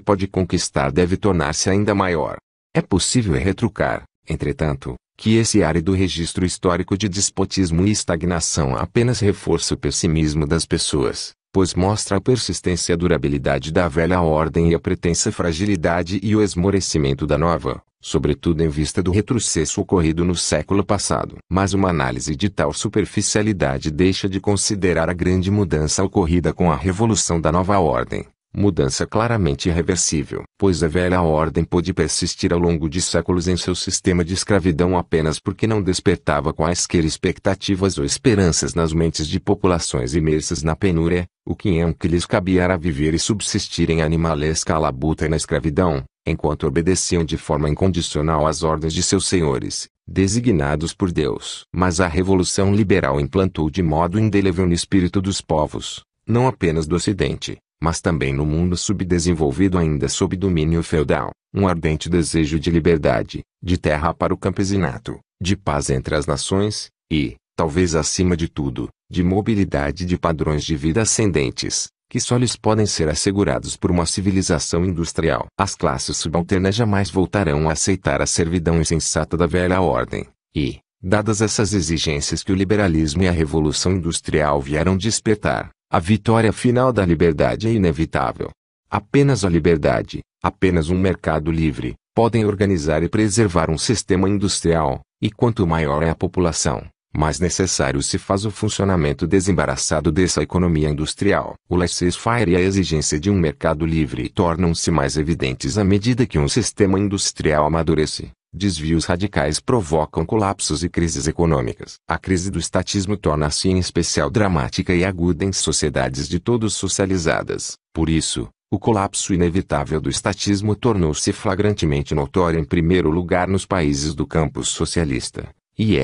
pode conquistar deve tornar-se ainda maior. É possível retrucar, entretanto, que esse árido registro histórico de despotismo e estagnação apenas reforça o pessimismo das pessoas, pois mostra a persistência e a durabilidade da velha ordem e a pretensa fragilidade e o esmorecimento da nova, sobretudo em vista do retrocesso ocorrido no século passado. Mas uma análise de tal superficialidade deixa de considerar a grande mudança ocorrida com a revolução da nova ordem, mudança claramente irreversível, pois a velha ordem pôde persistir ao longo de séculos em seu sistema de escravidão apenas porque não despertava quaisquer expectativas ou esperanças nas mentes de populações imersas na penúria, o que lhes cabia era viver e subsistir em animalesca labuta e na escravidão, enquanto obedeciam de forma incondicional às ordens de seus senhores, designados por Deus. Mas a Revolução Liberal implantou de modo indelével no espírito dos povos, não apenas do Ocidente, mas também no mundo subdesenvolvido ainda sob domínio feudal, um ardente desejo de liberdade, de terra para o campesinato, de paz entre as nações, e, talvez acima de tudo, de mobilidade de padrões de vida ascendentes, que só lhes podem ser assegurados por uma civilização industrial. As classes subalternas jamais voltarão a aceitar a servidão insensata da velha ordem, e, dadas essas exigências que o liberalismo e a revolução industrial vieram despertar, a vitória final da liberdade é inevitável. Apenas a liberdade, apenas um mercado livre, podem organizar e preservar um sistema industrial, e quanto maior é a população, mais necessário se faz o funcionamento desembaraçado dessa economia industrial. O laissez-faire e a exigência de um mercado livre tornam-se mais evidentes à medida que um sistema industrial amadurece. Desvios radicais provocam colapsos e crises econômicas. A crise do estatismo torna-se em especial dramática e aguda em sociedades de todos socializadas. Por isso, o colapso inevitável do estatismo tornou-se flagrantemente notório em primeiro lugar nos países do campo socialista, e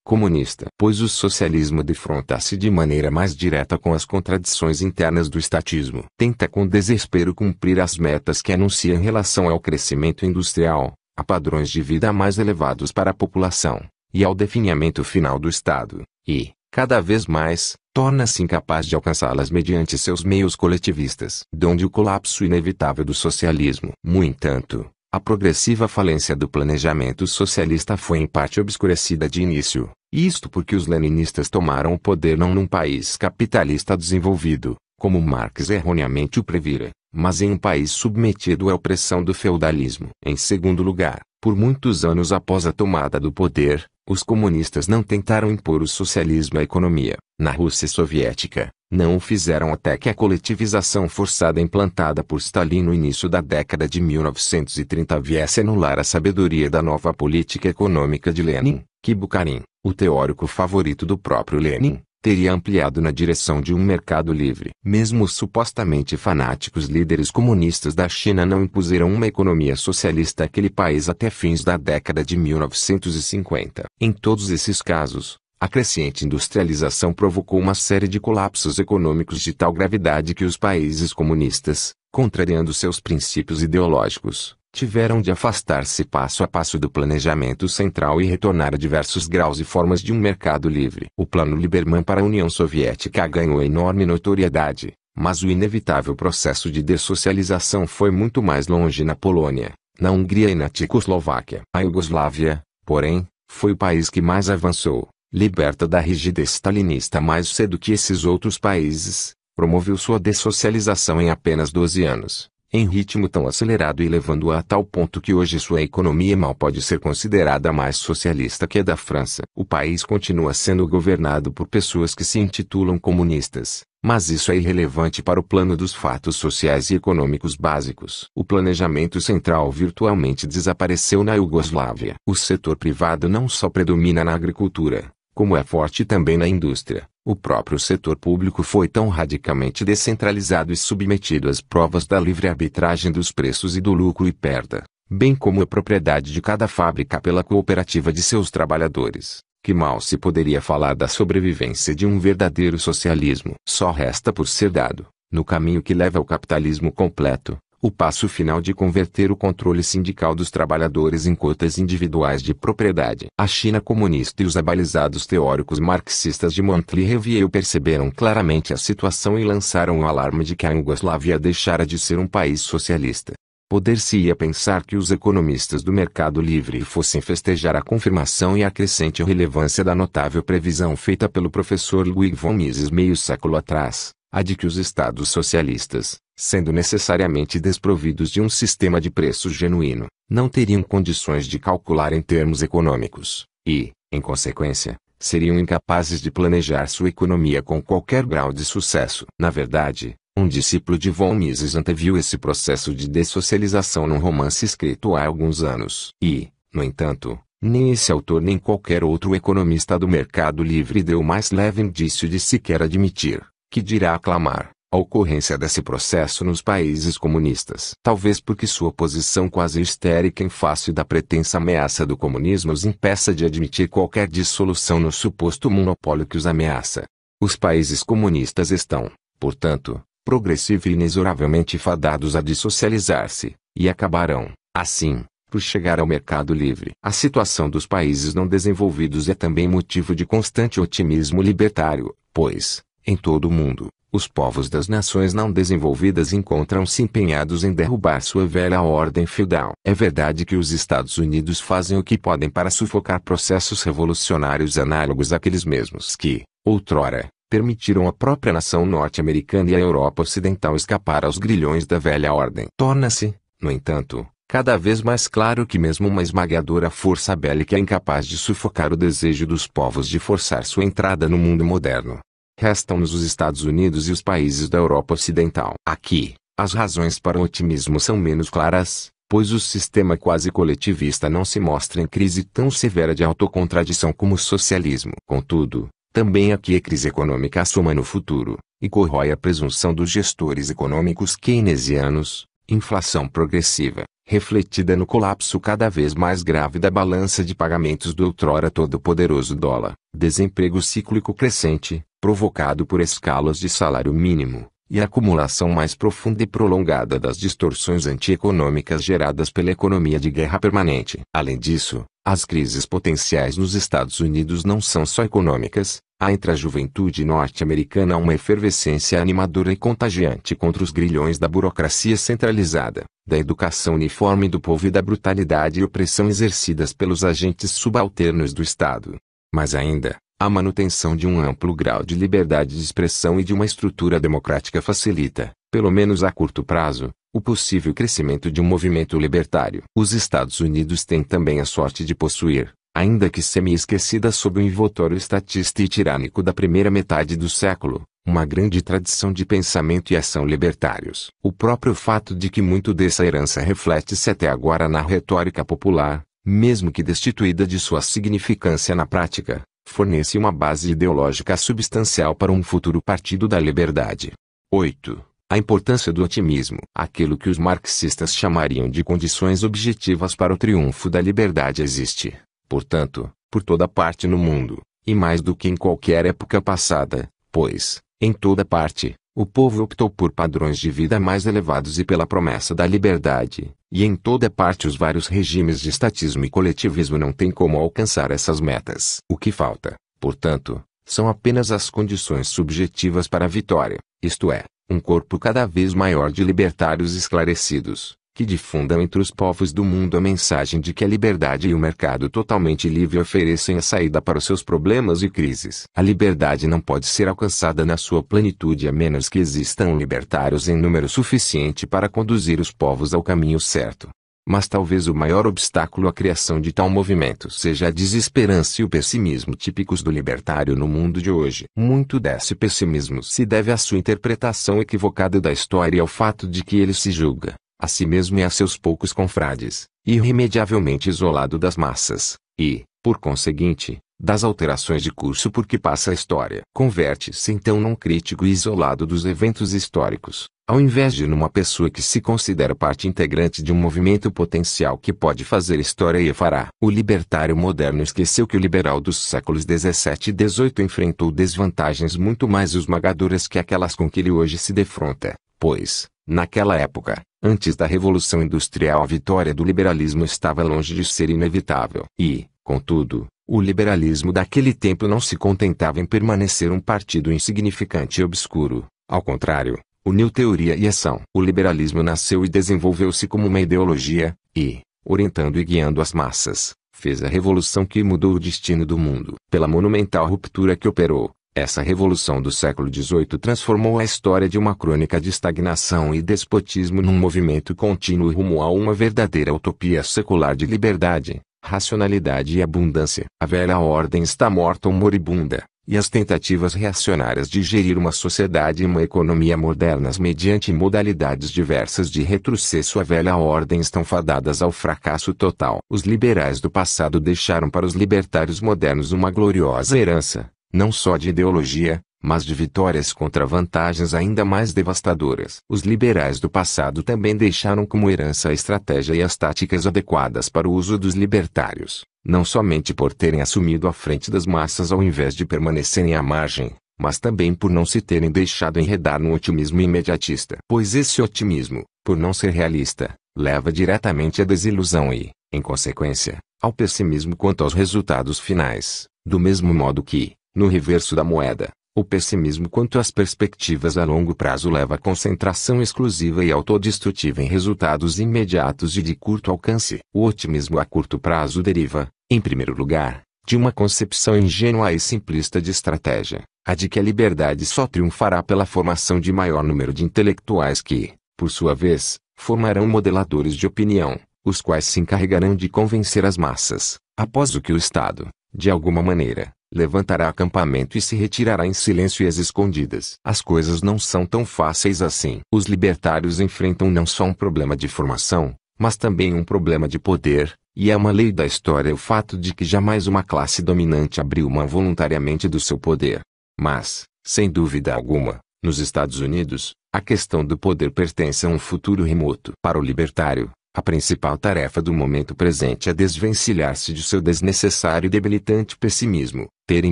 comunista. Pois o socialismo defronta-se de maneira mais direta com as contradições internas do estatismo. Tenta com desespero cumprir as metas que anuncia em relação ao crescimento industrial, a padrões de vida mais elevados para a população, e ao definhamento final do Estado, e, cada vez mais, torna-se incapaz de alcançá-las mediante seus meios coletivistas. Donde o colapso inevitável do socialismo. No entanto, a progressiva falência do planejamento socialista foi em parte obscurecida de início, isto porque os leninistas tomaram o poder não num país capitalista desenvolvido, como Marx erroneamente o previra, mas em um país submetido à opressão do feudalismo. Em segundo lugar, por muitos anos após a tomada do poder, os comunistas não tentaram impor o socialismo à economia. Na Rússia soviética, não o fizeram até que a coletivização forçada implantada por Stalin no início da década de 1930 viesse anular a sabedoria da nova política econômica de Lenin, que Bukharin, o teórico favorito do próprio Lenin, teria ampliado na direção de um mercado livre. Mesmo os supostamente fanáticos líderes comunistas da China não impuseram uma economia socialista àquele país até fins da década de 1950. Em todos esses casos, a crescente industrialização provocou uma série de colapsos econômicos de tal gravidade que os países comunistas, contrariando seus princípios ideológicos, tiveram de afastar-se passo a passo do planejamento central e retornar a diversos graus e formas de um mercado livre. O plano Lieberman para a União Soviética ganhou enorme notoriedade, mas o inevitável processo de dessocialização foi muito mais longe na Polônia, na Hungria e na Tchecoslováquia. A Iugoslávia, porém, foi o país que mais avançou, liberta da rigidez stalinista mais cedo que esses outros países, promoveu sua dessocialização em apenas 12 anos, em ritmo tão acelerado e levando-a a tal ponto que hoje sua economia mal pode ser considerada mais socialista que a da França. O país continua sendo governado por pessoas que se intitulam comunistas, mas isso é irrelevante para o plano dos fatos sociais e econômicos básicos. O planejamento central virtualmente desapareceu na Iugoslávia. O setor privado não só predomina na agricultura, como é forte também na indústria. O próprio setor público foi tão radicalmente descentralizado e submetido às provas da livre arbitragem dos preços e do lucro e perda, bem como a propriedade de cada fábrica pela cooperativa de seus trabalhadores, que mal se poderia falar da sobrevivência de um verdadeiro socialismo. Só resta por ser dado, no caminho que leva ao capitalismo completo, o passo final de converter o controle sindical dos trabalhadores em cotas individuais de propriedade. A China comunista e os abalizados teóricos marxistas de Montreuil perceberam claramente a situação e lançaram o alarme de que a Iugoslávia deixara de ser um país socialista. Poder-se-ia pensar que os economistas do mercado livre fossem festejar a confirmação e a crescente relevância da notável previsão feita pelo professor Ludwig von Mises meio século atrás, a de que os estados socialistas, sendo necessariamente desprovidos de um sistema de preços genuíno, não teriam condições de calcular em termos econômicos, e, em consequência, seriam incapazes de planejar sua economia com qualquer grau de sucesso. Na verdade, um discípulo de von Mises anteviu esse processo de dessocialização num romance escrito há alguns anos. E, no entanto, nem esse autor nem qualquer outro economista do mercado livre deu o mais leve indício de sequer admitir, que dirá aclamar, a ocorrência desse processo nos países comunistas. Talvez porque sua posição quase histérica em face da pretensa ameaça do comunismo os impeça de admitir qualquer dissolução no suposto monopólio que os ameaça. Os países comunistas estão, portanto, progressiva e inexoravelmente fadados a dessocializar-se, e acabarão, assim, por chegar ao mercado livre. A situação dos países não desenvolvidos é também motivo de constante otimismo libertário, pois, em todo o mundo, os povos das nações não desenvolvidas encontram-se empenhados em derrubar sua velha ordem feudal. É verdade que os Estados Unidos fazem o que podem para sufocar processos revolucionários análogos àqueles mesmos que, outrora, permitiram à própria nação norte-americana e à Europa Ocidental escapar aos grilhões da velha ordem. Torna-se, no entanto, cada vez mais claro que mesmo uma esmagadora força bélica é incapaz de sufocar o desejo dos povos de forçar sua entrada no mundo moderno. Restam-nos os Estados Unidos e os países da Europa Ocidental. Aqui, as razões para o otimismo são menos claras, pois o sistema quase coletivista não se mostra em crise tão severa de autocontradição como o socialismo. Contudo, também aqui a crise econômica assoma no futuro, e corrói a presunção dos gestores econômicos keynesianos, inflação progressiva, refletida no colapso cada vez mais grave da balança de pagamentos do outrora todo-poderoso dólar, desemprego cíclico crescente, provocado por escalas de salário mínimo, e a acumulação mais profunda e prolongada das distorções antieconômicas geradas pela economia de guerra permanente. Além disso, as crises potenciais nos Estados Unidos não são só econômicas. Há entre a juventude norte-americana uma efervescência animadora e contagiante contra os grilhões da burocracia centralizada, da educação uniforme do povo e da brutalidade e opressão exercidas pelos agentes subalternos do Estado. Mas ainda, a manutenção de um amplo grau de liberdade de expressão e de uma estrutura democrática facilita, pelo menos a curto prazo, o possível crescimento de um movimento libertário. Os Estados Unidos têm também a sorte de possuir, ainda que semi-esquecida sob o envoltório estatista e tirânico da primeira metade do século, uma grande tradição de pensamento e ação libertários. O próprio fato de que muito dessa herança reflete-se até agora na retórica popular, mesmo que destituída de sua significância na prática, fornece uma base ideológica substancial para um futuro partido da liberdade. 8. A importância do otimismo. Aquilo que os marxistas chamariam de condições objetivas para o triunfo da liberdade existe, portanto, por toda parte no mundo, e mais do que em qualquer época passada, pois, em toda parte, o povo optou por padrões de vida mais elevados e pela promessa da liberdade, e em toda parte os vários regimes de estatismo e coletivismo não têm como alcançar essas metas. O que falta, portanto, são apenas as condições subjetivas para a vitória, isto é, um corpo cada vez maior de libertários esclarecidos, que difundam entre os povos do mundo a mensagem de que a liberdade e o mercado totalmente livre oferecem a saída para os seus problemas e crises. A liberdade não pode ser alcançada na sua plenitude a menos que existam libertários em número suficiente para conduzir os povos ao caminho certo. Mas talvez o maior obstáculo à criação de tal movimento seja a desesperança e o pessimismo típicos do libertário no mundo de hoje. Muito desse pessimismo se deve à sua interpretação equivocada da história e ao fato de que ele se julga, a si mesmo e a seus poucos confrades, irremediavelmente isolado das massas, e, por conseguinte, das alterações de curso por que passa a história. Converte-se então num crítico isolado dos eventos históricos, ao invés de numa pessoa que se considera parte integrante de um movimento potencial que pode fazer história e fará. O libertário moderno esqueceu que o liberal dos séculos 17 e 18 enfrentou desvantagens muito mais esmagadoras que aquelas com que ele hoje se defronta, pois, naquela época, antes da Revolução Industrial, a vitória do liberalismo estava longe de ser inevitável. E, contudo, o liberalismo daquele tempo não se contentava em permanecer um partido insignificante e obscuro. Ao contrário, uniu teoria e ação. O liberalismo nasceu e desenvolveu-se como uma ideologia, e, orientando e guiando as massas, fez a revolução que mudou o destino do mundo. Pela monumental ruptura que operou, essa revolução do século XVIII transformou a história de uma crônica de estagnação e despotismo num movimento contínuo rumo a uma verdadeira utopia secular de liberdade, racionalidade e abundância. A velha ordem está morta ou moribunda, e as tentativas reacionárias de gerir uma sociedade e uma economia modernas mediante modalidades diversas de retrocesso à velha ordem estão fadadas ao fracasso total. Os liberais do passado deixaram para os libertários modernos uma gloriosa herança, não só de ideologia, mas de vitórias contra vantagens ainda mais devastadoras. Os liberais do passado também deixaram como herança a estratégia e as táticas adequadas para o uso dos libertários, não somente por terem assumido a frente das massas ao invés de permanecerem à margem, mas também por não se terem deixado enredar num otimismo imediatista. Pois esse otimismo, por não ser realista, leva diretamente à desilusão e, em consequência, ao pessimismo quanto aos resultados finais, do mesmo modo que, no reverso da moeda, o pessimismo quanto às perspectivas a longo prazo leva à concentração exclusiva e autodestrutiva em resultados imediatos e de curto alcance. O otimismo a curto prazo deriva, em primeiro lugar, de uma concepção ingênua e simplista de estratégia, a de que a liberdade só triunfará pela formação de maior número de intelectuais que, por sua vez, formarão modeladores de opinião, os quais se encarregarão de convencer as massas, após o que o Estado, de alguma maneira, levantará acampamento e se retirará em silêncio e às escondidas. As coisas não são tão fáceis assim. Os libertários enfrentam não só um problema de formação, mas também um problema de poder, e é uma lei da história o fato de que jamais uma classe dominante abriu mão voluntariamente do seu poder. Mas, sem dúvida alguma, nos Estados Unidos, a questão do poder pertence a um futuro remoto. Para o libertário, a principal tarefa do momento presente é desvencilhar-se de seu desnecessário e debilitante pessimismo, ter em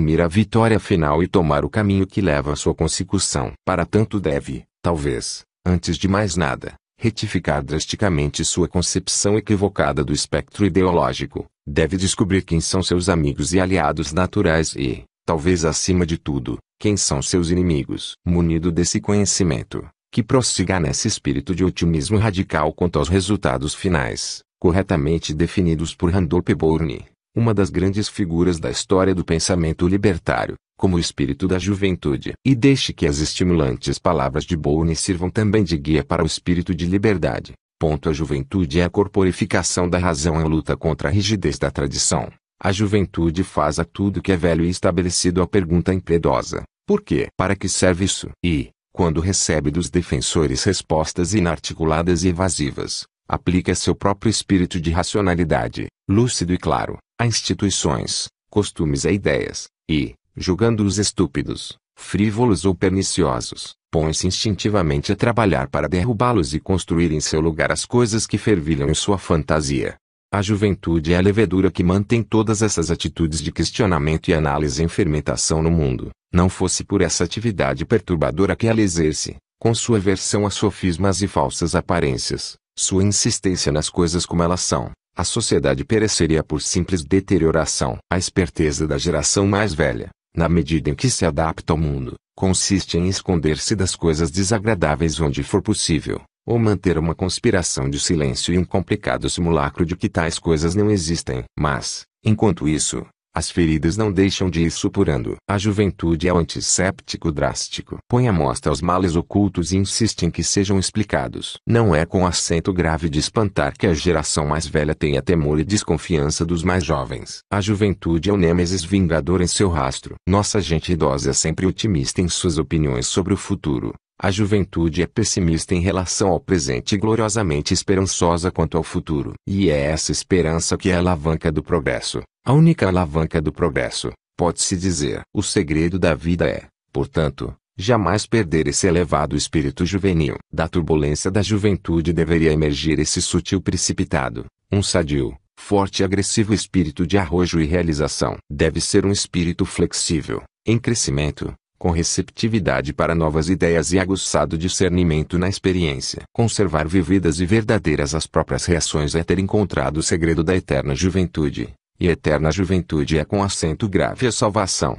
mira a vitória final e tomar o caminho que leva à sua consecução. Para tanto deve, talvez, antes de mais nada, retificar drasticamente sua concepção equivocada do espectro ideológico, deve descobrir quem são seus amigos e aliados naturais e, talvez acima de tudo, quem são seus inimigos. Munido desse conhecimento, que prossiga nesse espírito de otimismo radical quanto aos resultados finais, corretamente definidos por Randolph Bourne, uma das grandes figuras da história do pensamento libertário, como o espírito da juventude. E deixe que as estimulantes palavras de Bourne sirvam também de guia para o espírito de liberdade. A juventude é a corporificação da razão em luta contra a rigidez da tradição. A juventude faz a tudo que é velho e estabelecido a pergunta impiedosa: por quê? Para que serve isso? E, quando recebe dos defensores respostas inarticuladas e evasivas, aplica seu próprio espírito de racionalidade, lúcido e claro, a instituições, costumes e ideias, e, julgando-os estúpidos, frívolos ou perniciosos, põe-se instintivamente a trabalhar para derrubá-los e construir em seu lugar as coisas que fervilham em sua fantasia. A juventude é a levedura que mantém todas essas atitudes de questionamento e análise em fermentação no mundo. Não fosse por essa atividade perturbadora que ela exerce, com sua aversão a sofismas e falsas aparências, sua insistência nas coisas como elas são, a sociedade pereceria por simples deterioração. A esperteza da geração mais velha, na medida em que se adapta ao mundo, consiste em esconder-se das coisas desagradáveis onde for possível, ou manter uma conspiração de silêncio e um complicado simulacro de que tais coisas não existem. Mas, enquanto isso, as feridas não deixam de ir supurando. A juventude é o antisséptico drástico. Põe à mostra os males ocultos e insiste em que sejam explicados. Não é com acento grave de espantar que a geração mais velha tenha temor e desconfiança dos mais jovens. A juventude é o nêmesis vingador em seu rastro. Nossa gente idosa é sempre otimista em suas opiniões sobre o futuro. A juventude é pessimista em relação ao presente e gloriosamente esperançosa quanto ao futuro. E é essa esperança que é a alavanca do progresso. A única alavanca do progresso, pode-se dizer. O segredo da vida é, portanto, jamais perder esse elevado espírito juvenil. Da turbulência da juventude deveria emergir esse sutil precipitado, um sadio, forte e agressivo espírito de arrojo e realização. Deve ser um espírito flexível, em crescimento, com receptividade para novas ideias e aguçado discernimento na experiência. Conservar vividas e verdadeiras as próprias reações é ter encontrado o segredo da eterna juventude. E eterna juventude é com acento grave a salvação.